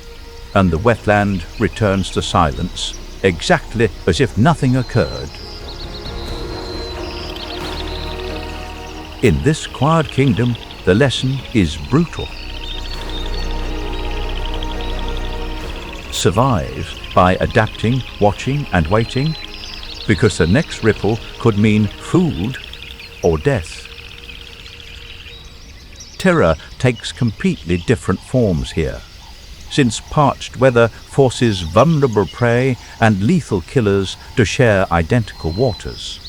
and the wetland returns to silence, exactly as if nothing occurred. In this quiet kingdom, the lesson is brutal. Survive by adapting, watching, and waiting, because the next ripple could mean food or death. Terror takes completely different forms here, since parched weather forces vulnerable prey and lethal killers to share identical waters.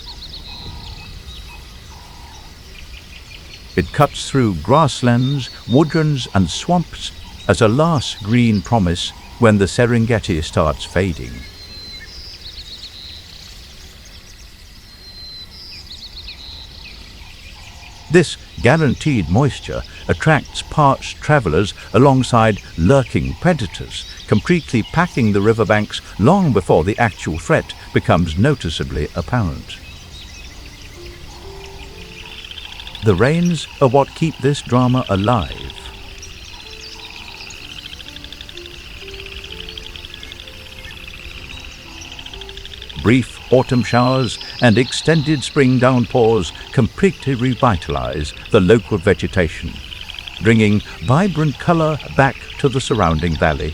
It cuts through grasslands, woodlands, and swamps as a last green promise when the Serengeti starts fading. This guaranteed moisture attracts parched travelers alongside lurking predators, completely packing the riverbanks long before the actual threat becomes noticeably apparent. The rains are what keep this drama alive. Brief autumn showers and extended spring downpours completely revitalize the local vegetation, bringing vibrant color back to the surrounding valley.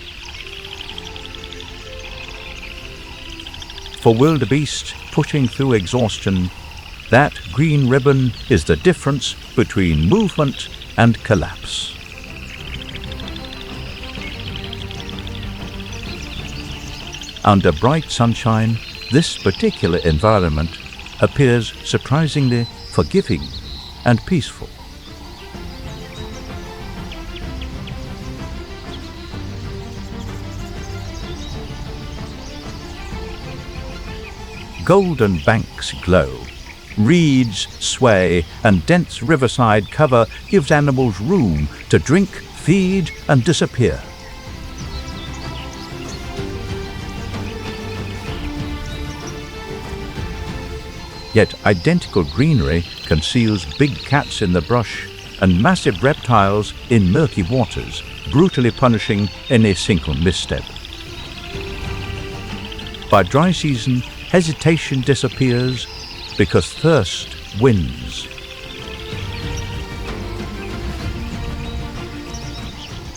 For wildebeest pushing through exhaustion, that green ribbon is the difference between movement and collapse. Under bright sunshine, this particular environment appears surprisingly forgiving and peaceful. Golden banks glow, reeds sway, and dense riverside cover gives animals room to drink, feed, and disappear. Yet identical greenery conceals big cats in the brush and massive reptiles in murky waters, brutally punishing any single misstep. By dry season, hesitation disappears because thirst wins.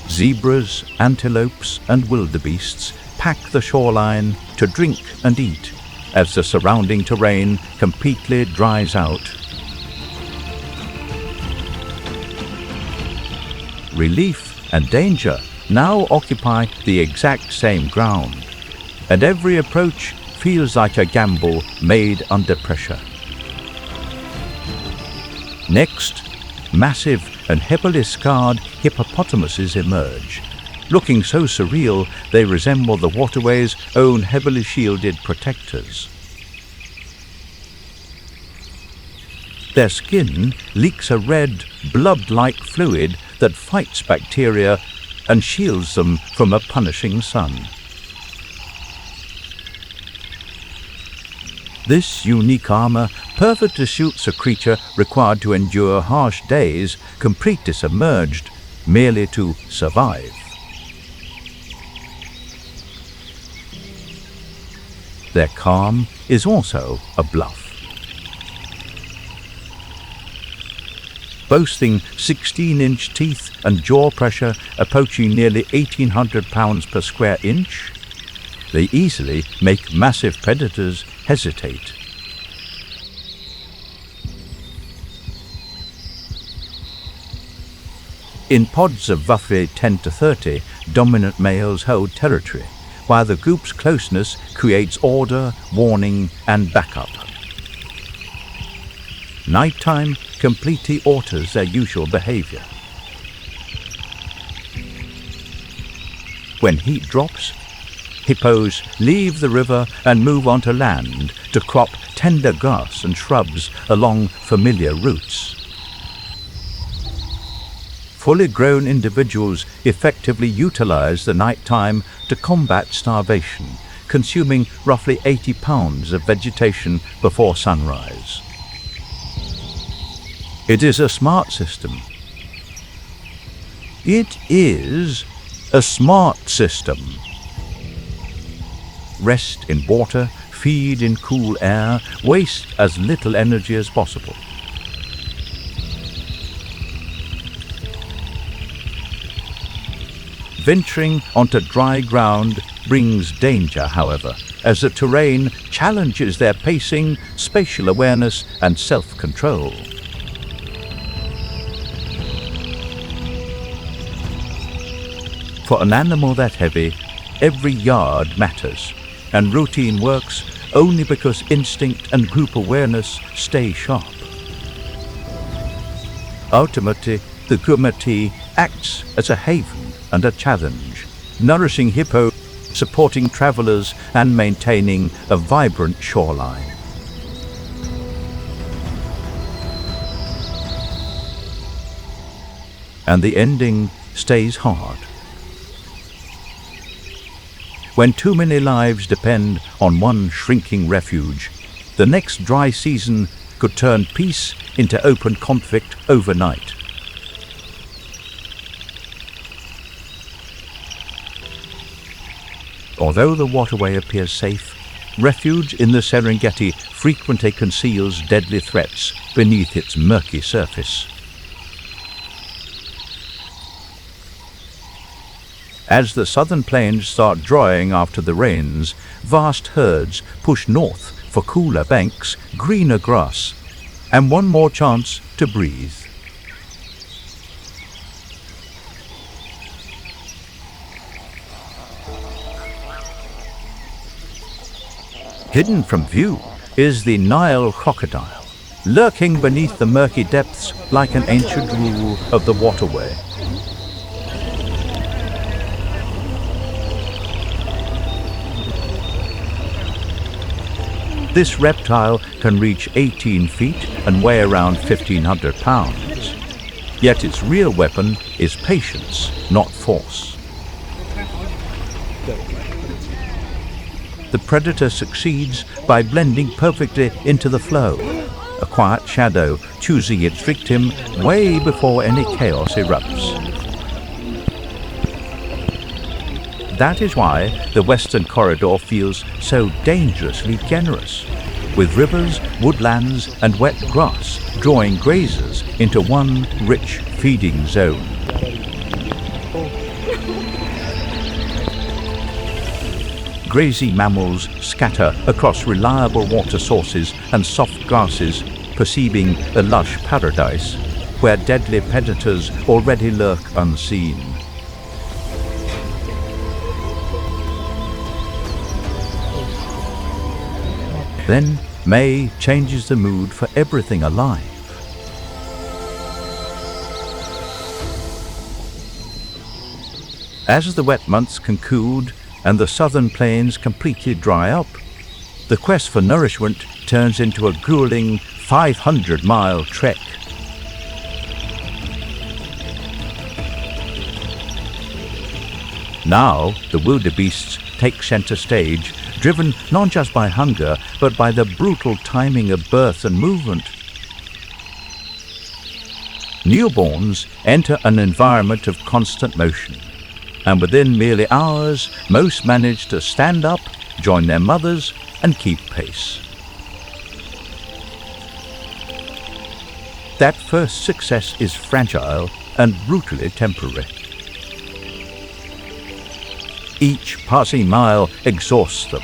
Zebras, antelopes, and wildebeests pack the shoreline to drink and eat as the surrounding terrain completely dries out. Relief and danger now occupy the exact same ground, and every approach feels like a gamble made under pressure. Next, massive and heavily scarred hippopotamuses emerge, looking so surreal they resemble the waterway's own heavily shielded protectors. Their skin leaks a red, blood-like fluid that fights bacteria and shields them from a punishing sun. This unique armor perfectly suits a creature required to endure harsh days, completely submerged, merely to survive. Their calm is also a bluff. Boasting 16-inch teeth and jaw pressure approaching nearly 1,800 pounds per square inch, they easily make massive predators hesitate. In pods of roughly 10 to 30, dominant males hold territory, while the group's closeness creates order, warning, and backup. Nighttime completely alters their usual behavior. When heat drops, hippos leave the river and move onto land to crop tender grass and shrubs along familiar routes. Fully grown individuals effectively utilize the nighttime to combat starvation, consuming roughly 80 pounds of vegetation before sunrise. It is a smart system. It is a smart system. Rest in water, feed in cool air, waste as little energy as possible. Venturing onto dry ground brings danger, however, as the terrain challenges their pacing, spatial awareness, and self-control. For an animal that heavy, every yard matters, and routine works only because instinct and group awareness stay sharp. Ultimately, the Gumati acts as a haven and a challenge, nourishing hippo, supporting travelers, and maintaining a vibrant shoreline. And the ending stays hard. When too many lives depend on one shrinking refuge, the next dry season could turn peace into open conflict overnight. Although the waterway appears safe, refuge in the Serengeti frequently conceals deadly threats beneath its murky surface. As the southern plains start drying after the rains, vast herds push north for cooler banks, greener grass, and one more chance to breathe. Hidden from view is the Nile crocodile, lurking beneath the murky depths like an ancient rule of the waterway. This reptile can reach 18 feet and weigh around 1,500 pounds. Yet its real weapon is patience, not force. The predator succeeds by blending perfectly into the flow, a quiet shadow choosing its victim way before any chaos erupts. That is why the Western Corridor feels so dangerously generous, with rivers, woodlands, and wet grass drawing grazers into one rich feeding zone. Grazy mammals scatter across reliable water sources and soft grasses, perceiving a lush paradise where deadly predators already lurk unseen. Then May changes the mood for everything alive. As the wet months conclude and the southern plains completely dry up, the quest for nourishment turns into a grueling 500-mile trek. Now the wildebeests take center stage, driven not just by hunger, but by the brutal timing of birth and movement. Newborns enter an environment of constant motion, and within merely hours, most manage to stand up, join their mothers, and keep pace. That first success is fragile and brutally temporary. Each passing mile exhausts them.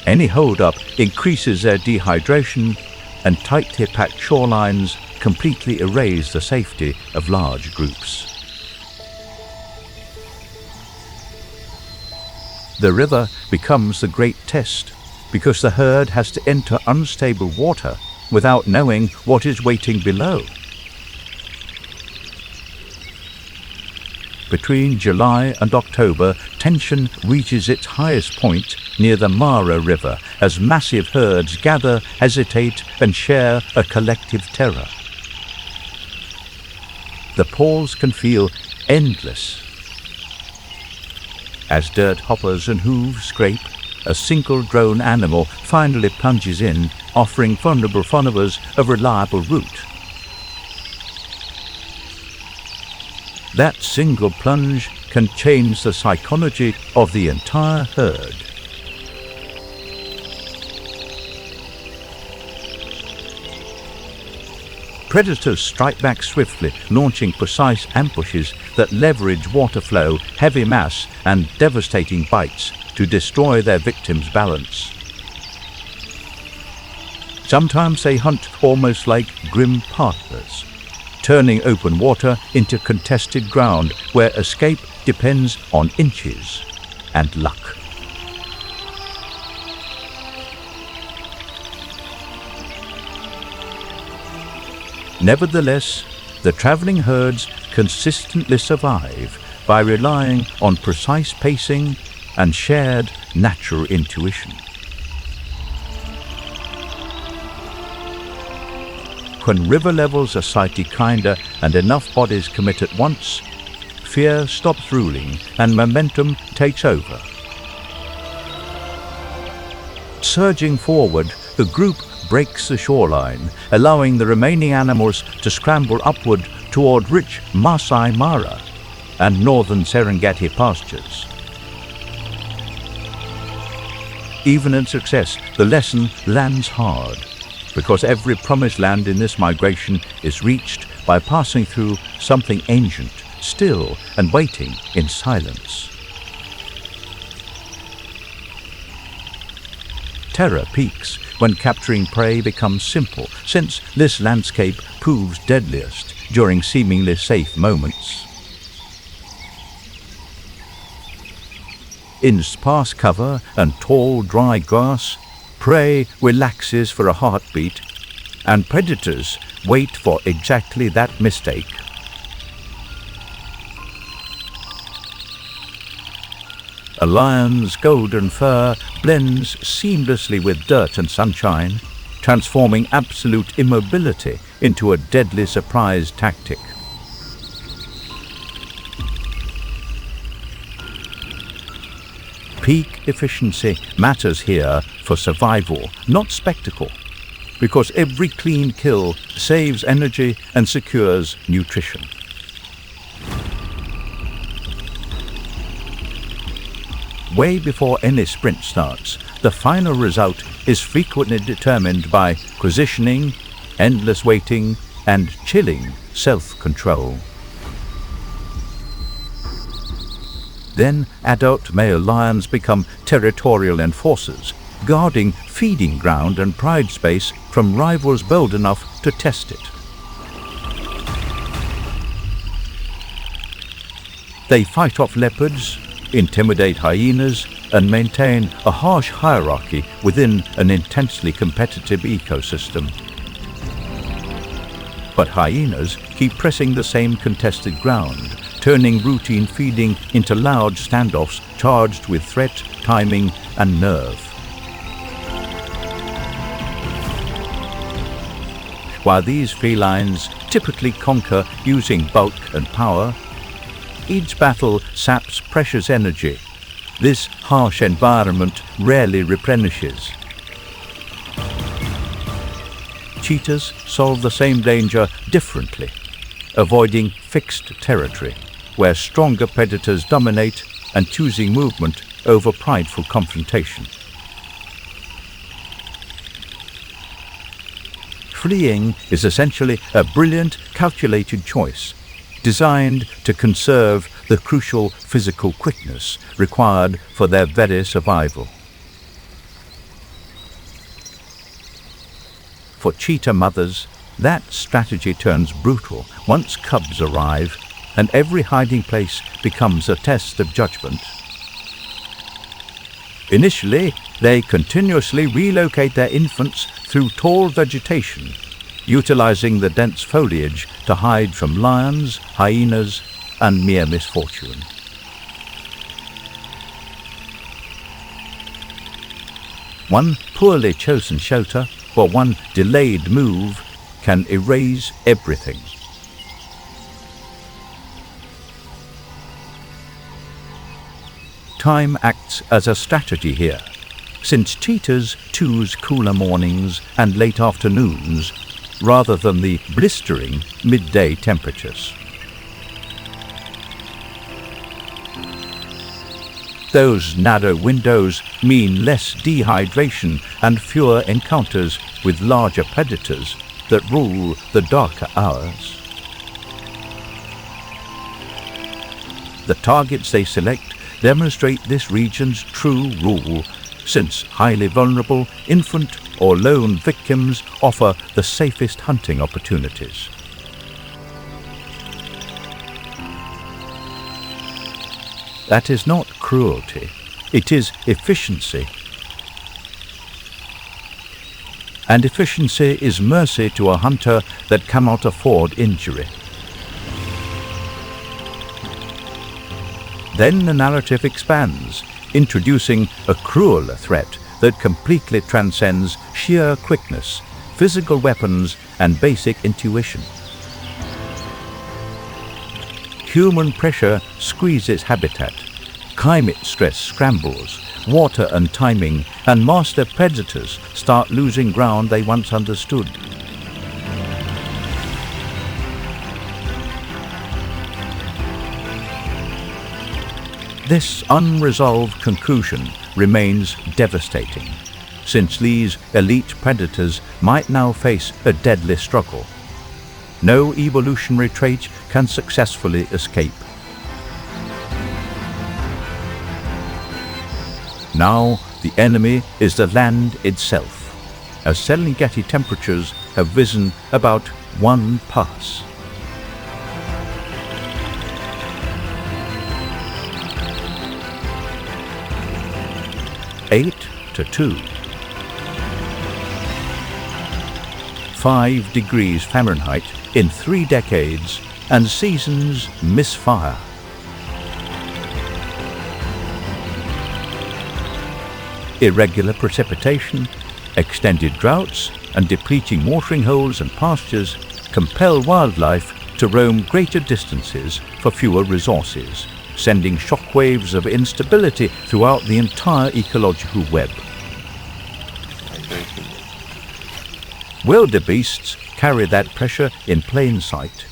Any hold-up increases their dehydration, and tightly packed shorelines completely erase the safety of large groups. The river becomes the great test because the herd has to enter unstable water without knowing what is waiting below. Between July and October, tension reaches its highest point near the Mara River as massive herds gather, hesitate, and share a collective terror. The pause can feel endless. As dirt hoppers and hooves scrape, a single drone animal finally plunges in, offering vulnerable followers a reliable route. That single plunge can change the psychology of the entire herd. Predators strike back swiftly, launching precise ambushes that leverage water flow, heavy mass, and devastating bites to destroy their victims' balance. Sometimes they hunt almost like grim partners, turning open water into contested ground where escape depends on inches and luck. Nevertheless, the traveling herds consistently survive by relying on precise pacing and shared natural intuition. When river levels are slightly kinder and enough bodies commit at once, fear stops ruling and momentum takes over. Surging forward, the group breaks the shoreline, allowing the remaining animals to scramble upward toward rich Masai Mara and northern Serengeti pastures. Even in success, the lesson lands hard, because every promised land in this migration is reached by passing through something ancient, still and waiting in silence. Terror peaks when capturing prey becomes simple, since this landscape proves deadliest during seemingly safe moments. In sparse cover and tall, dry grass, prey relaxes for a heartbeat, and predators wait for exactly that mistake. A lion's golden fur blends seamlessly with dirt and sunshine, transforming absolute immobility into a deadly surprise tactic. Peak efficiency matters here for survival, not spectacle, because every clean kill saves energy and secures nutrition. Way before any sprint starts, the final result is frequently determined by positioning, endless waiting, and chilling self-control. Then adult male lions become territorial enforcers, guarding feeding ground and pride space from rivals bold enough to test it. They fight off leopards, intimidate hyenas, and maintain a harsh hierarchy within an intensely competitive ecosystem. But hyenas keep pressing the same contested ground, turning routine feeding into loud standoffs charged with threat, timing, and nerve. While these felines typically conquer using bulk and power, each battle saps precious energy. This harsh environment rarely replenishes. Cheetahs solve the same danger differently, avoiding fixed territory, where stronger predators dominate and choosing movement over prideful confrontation. Fleeing is essentially a brilliant, calculated choice, designed to conserve the crucial physical quickness required for their very survival. For cheetah mothers, that strategy turns brutal once cubs arrive, and every hiding place becomes a test of judgment. Initially, they continuously relocate their infants through tall vegetation, utilizing the dense foliage to hide from lions, hyenas, and mere misfortune. One poorly chosen shelter or one delayed move can erase everything. Time acts as a strategy here, since cheetahs choose cooler mornings and late afternoons rather than the blistering midday temperatures. Those narrow windows mean less dehydration and fewer encounters with larger predators that rule the darker hours. The targets they select demonstrate this region's true rule, since highly vulnerable infant or lone victims offer the safest hunting opportunities. That is not cruelty, it is efficiency. And efficiency is mercy to a hunter that cannot afford injury. Then the narrative expands, introducing a crueler threat that completely transcends sheer quickness, physical weapons, and basic intuition. Human pressure squeezes habitat, climate stress scrambles, water and timing, and master predators start losing ground they once understood. This unresolved conclusion remains devastating, since these elite predators might now face a deadly struggle. No evolutionary trait can successfully escape. Now the enemy is the land itself, as Serengeti temperatures have risen about 1 pass. Eight to 2. 5 degrees Fahrenheit in 3 decades, and seasons misfire. Irregular precipitation, extended droughts, and depleting watering holes and pastures compel wildlife to roam greater distances for fewer resources, sending shockwaves of instability throughout the entire ecological web. Wildebeests carry that pressure in plain sight,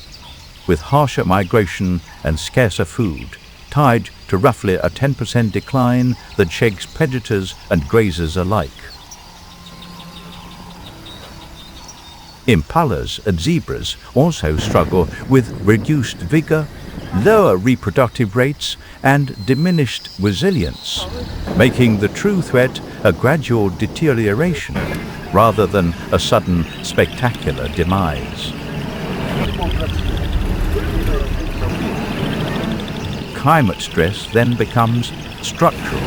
with harsher migration and scarcer food, tied to roughly a 10% decline that shakes predators and grazers alike. Impalas and zebras also struggle with reduced vigor, lower reproductive rates, and diminished resilience, making the true threat a gradual deterioration rather than a sudden spectacular demise. Climate stress then becomes structural,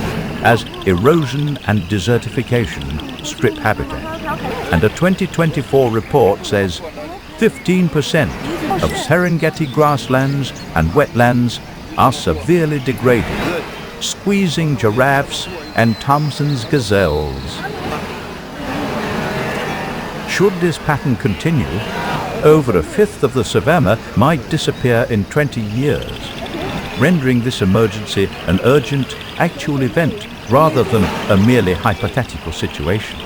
as erosion and desertification strip habitat. And a 2024 report says 15% of Serengeti grasslands and wetlands are severely degraded, squeezing giraffes and Thompson's gazelles. Should this pattern continue, over a fifth of the savanna might disappear in 20 years. rendering this emergency an urgent, actual event rather than a merely hypothetical situation.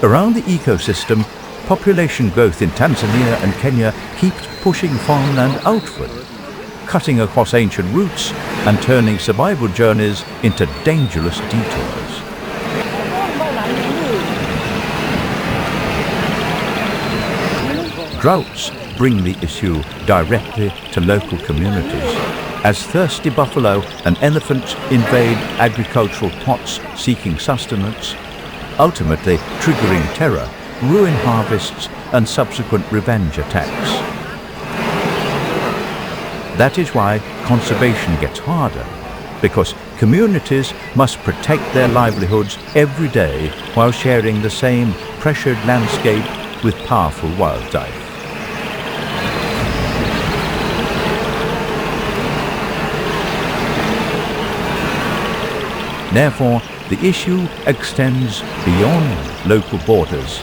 Around the ecosystem, population growth in Tanzania and Kenya keeps pushing farmland outward, cutting across ancient routes and turning survival journeys into dangerous detours. Droughts bring the issue directly to local communities, as thirsty buffalo and elephants invade agricultural plots seeking sustenance, ultimately triggering terror, ruin harvests and subsequent revenge attacks. That is why conservation gets harder, because communities must protect their livelihoods every day while sharing the same pressured landscape with powerful wildlife. Therefore, the issue extends beyond local borders,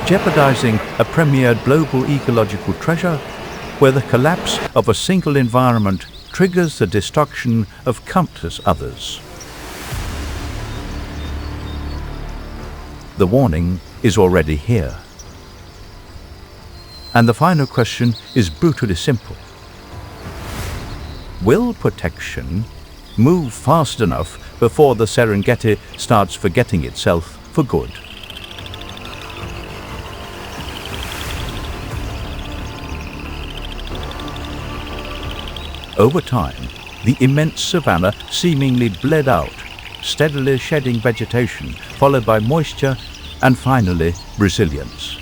jeopardizing a premier global ecological treasure where the collapse of a single environment triggers the destruction of countless others. The warning is already here. And the final question is brutally simple. Will protection move fast enough before the Serengeti starts forgetting itself for good? Over time, the immense savanna seemingly bled out, steadily shedding vegetation, followed by moisture and finally resilience.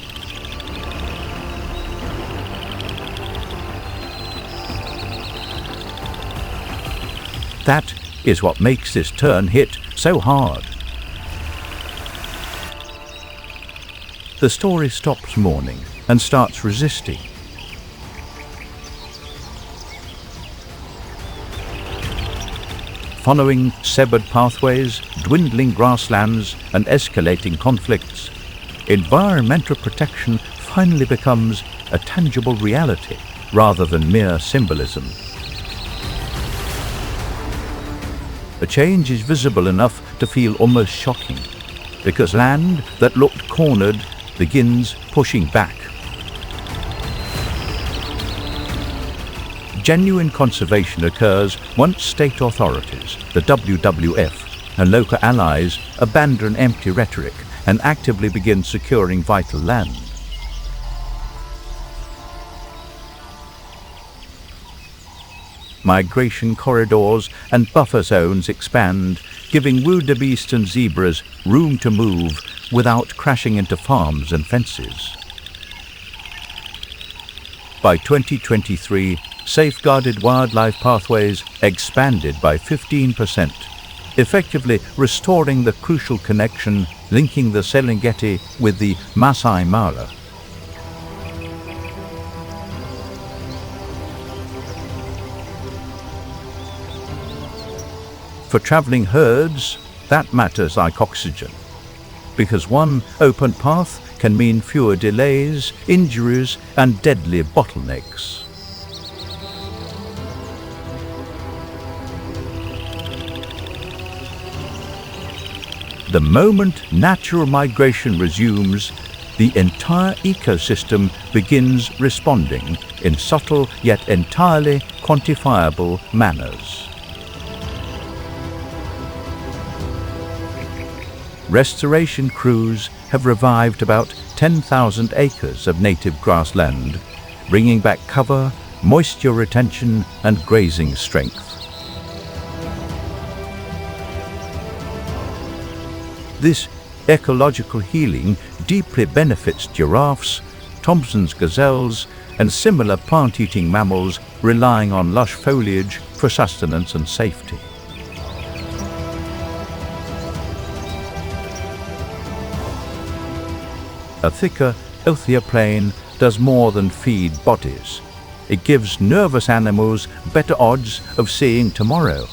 That is what makes this turn hit so hard. The story stops mourning and starts resisting. Following severed pathways, dwindling grasslands and escalating conflicts, environmental protection finally becomes a tangible reality rather than mere symbolism. The change is visible enough to feel almost shocking, because land that looked cornered begins pushing back. Genuine conservation occurs once state authorities, the WWF, and local allies abandon empty rhetoric and actively begin securing vital land. Migration corridors and buffer zones expand, giving wildebeest and zebras room to move without crashing into farms and fences. By 2023, safeguarded wildlife pathways expanded by 15%, effectively restoring the crucial connection linking the Serengeti with the Masai Mara. For travelling herds, that matters like oxygen, because one open path can mean fewer delays, injuries and deadly bottlenecks. The moment natural migration resumes, the entire ecosystem begins responding in subtle yet entirely quantifiable manners. Restoration crews have revived about 10,000 acres of native grassland, bringing back cover, moisture retention and grazing strength. This ecological healing deeply benefits giraffes, Thompson's gazelles and similar plant-eating mammals relying on lush foliage for sustenance and safety. A thicker, healthier plain does more than feed bodies. It gives nervous animals better odds of seeing tomorrow.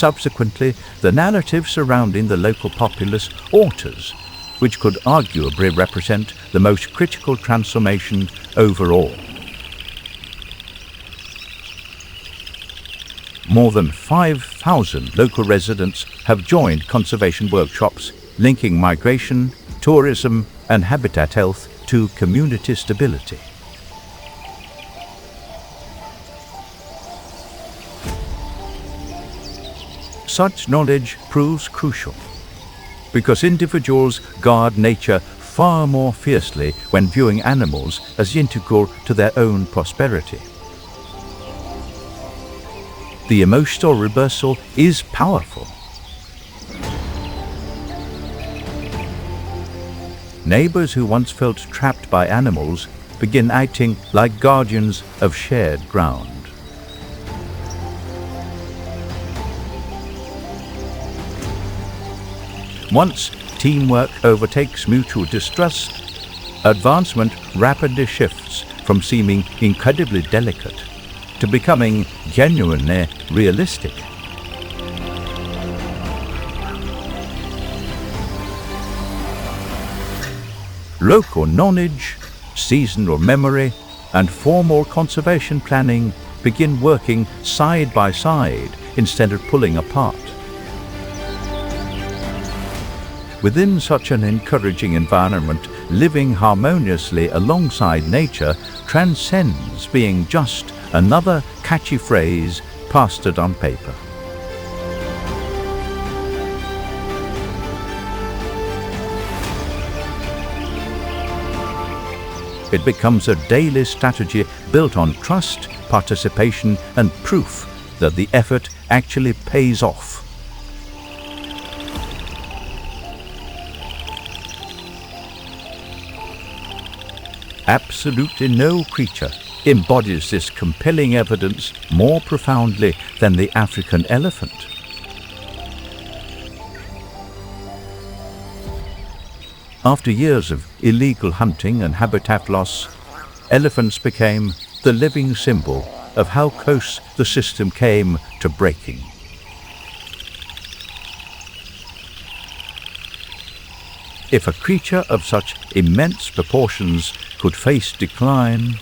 subsequently, the narrative surrounding the local populace alters, which could arguably represent the most critical transformation overall. More than 5,000 local residents have joined conservation workshops linking migration, tourism and habitat health to community stability. Such knowledge proves crucial because individuals guard nature far more fiercely when viewing animals as integral to their own prosperity. The emotional reversal is powerful. Neighbors who once felt trapped by animals begin acting like guardians of shared ground. Once teamwork overtakes mutual distrust, advancement rapidly shifts from seeming incredibly delicate to becoming genuinely realistic. Local knowledge, seasonal memory, and formal conservation planning begin working side by side instead of pulling apart. Within such an encouraging environment, living harmoniously alongside nature transcends being just another catchy phrase plastered on paper. It becomes a daily strategy built on trust, participation, and proof that the effort actually pays off. Absolutely no creature embodies this compelling evidence more profoundly than the African elephant. After years of illegal hunting and habitat loss, elephants became the living symbol of how close the system came to breaking. If a creature of such immense proportions could face decline,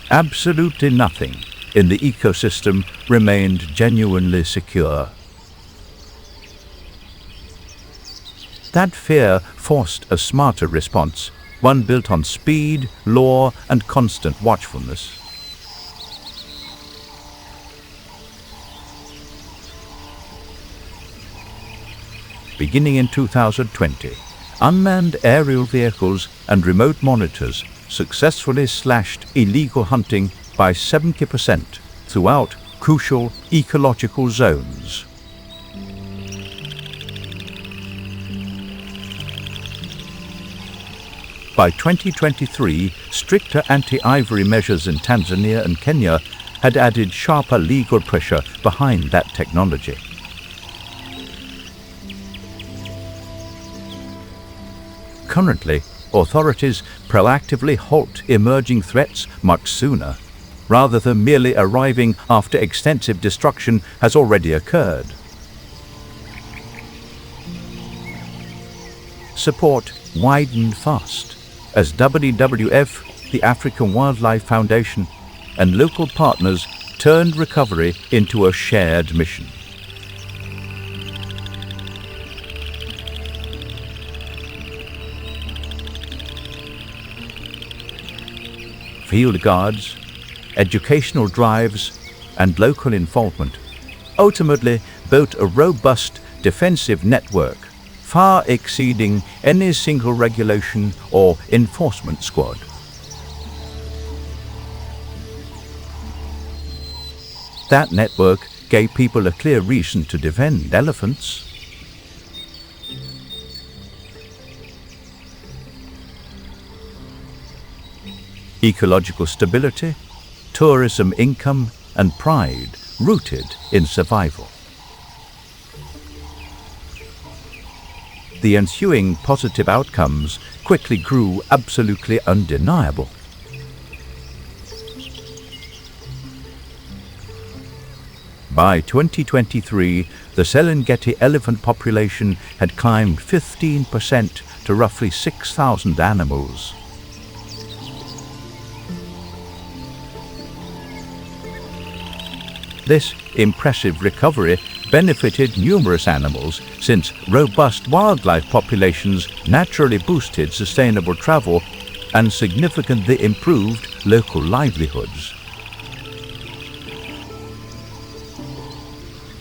absolutely nothing in the ecosystem remained genuinely secure. That fear forced a smarter response, one built on speed, law, and constant watchfulness. Beginning in 2020, unmanned aerial vehicles and remote monitors successfully slashed illegal hunting by 70% throughout crucial ecological zones. By 2023, stricter anti-ivory measures in Tanzania and Kenya had added sharper legal pressure behind that technology. Currently, authorities proactively halt emerging threats much sooner, rather than merely arriving after extensive destruction has already occurred. Support widened fast as WWF, the African Wildlife Foundation, and local partners turned recovery into a shared mission. Field guards, educational drives, and local involvement ultimately built a robust defensive network, far exceeding any single regulation or enforcement squad. That network gave people a clear reason to defend elephants. Ecological stability, tourism income, and pride rooted in survival. The ensuing positive outcomes quickly grew absolutely undeniable. By 2023, the Serengeti elephant population had climbed 15% to roughly 6,000 animals. This impressive recovery benefited numerous animals, since robust wildlife populations naturally boosted sustainable travel and significantly improved local livelihoods.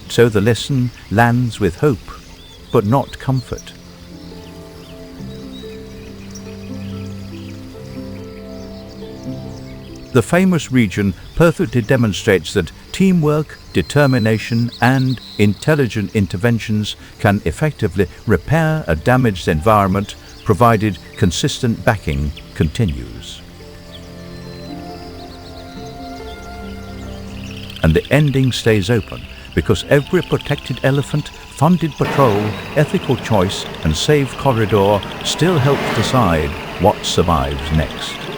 So the lesson lands with hope, but not comfort. The famous region perfectly demonstrates that teamwork, determination, and intelligent interventions can effectively repair a damaged environment, provided consistent backing continues. And the ending stays open, because every protected elephant, funded patrol, ethical choice, and safe corridor still helps decide what survives next.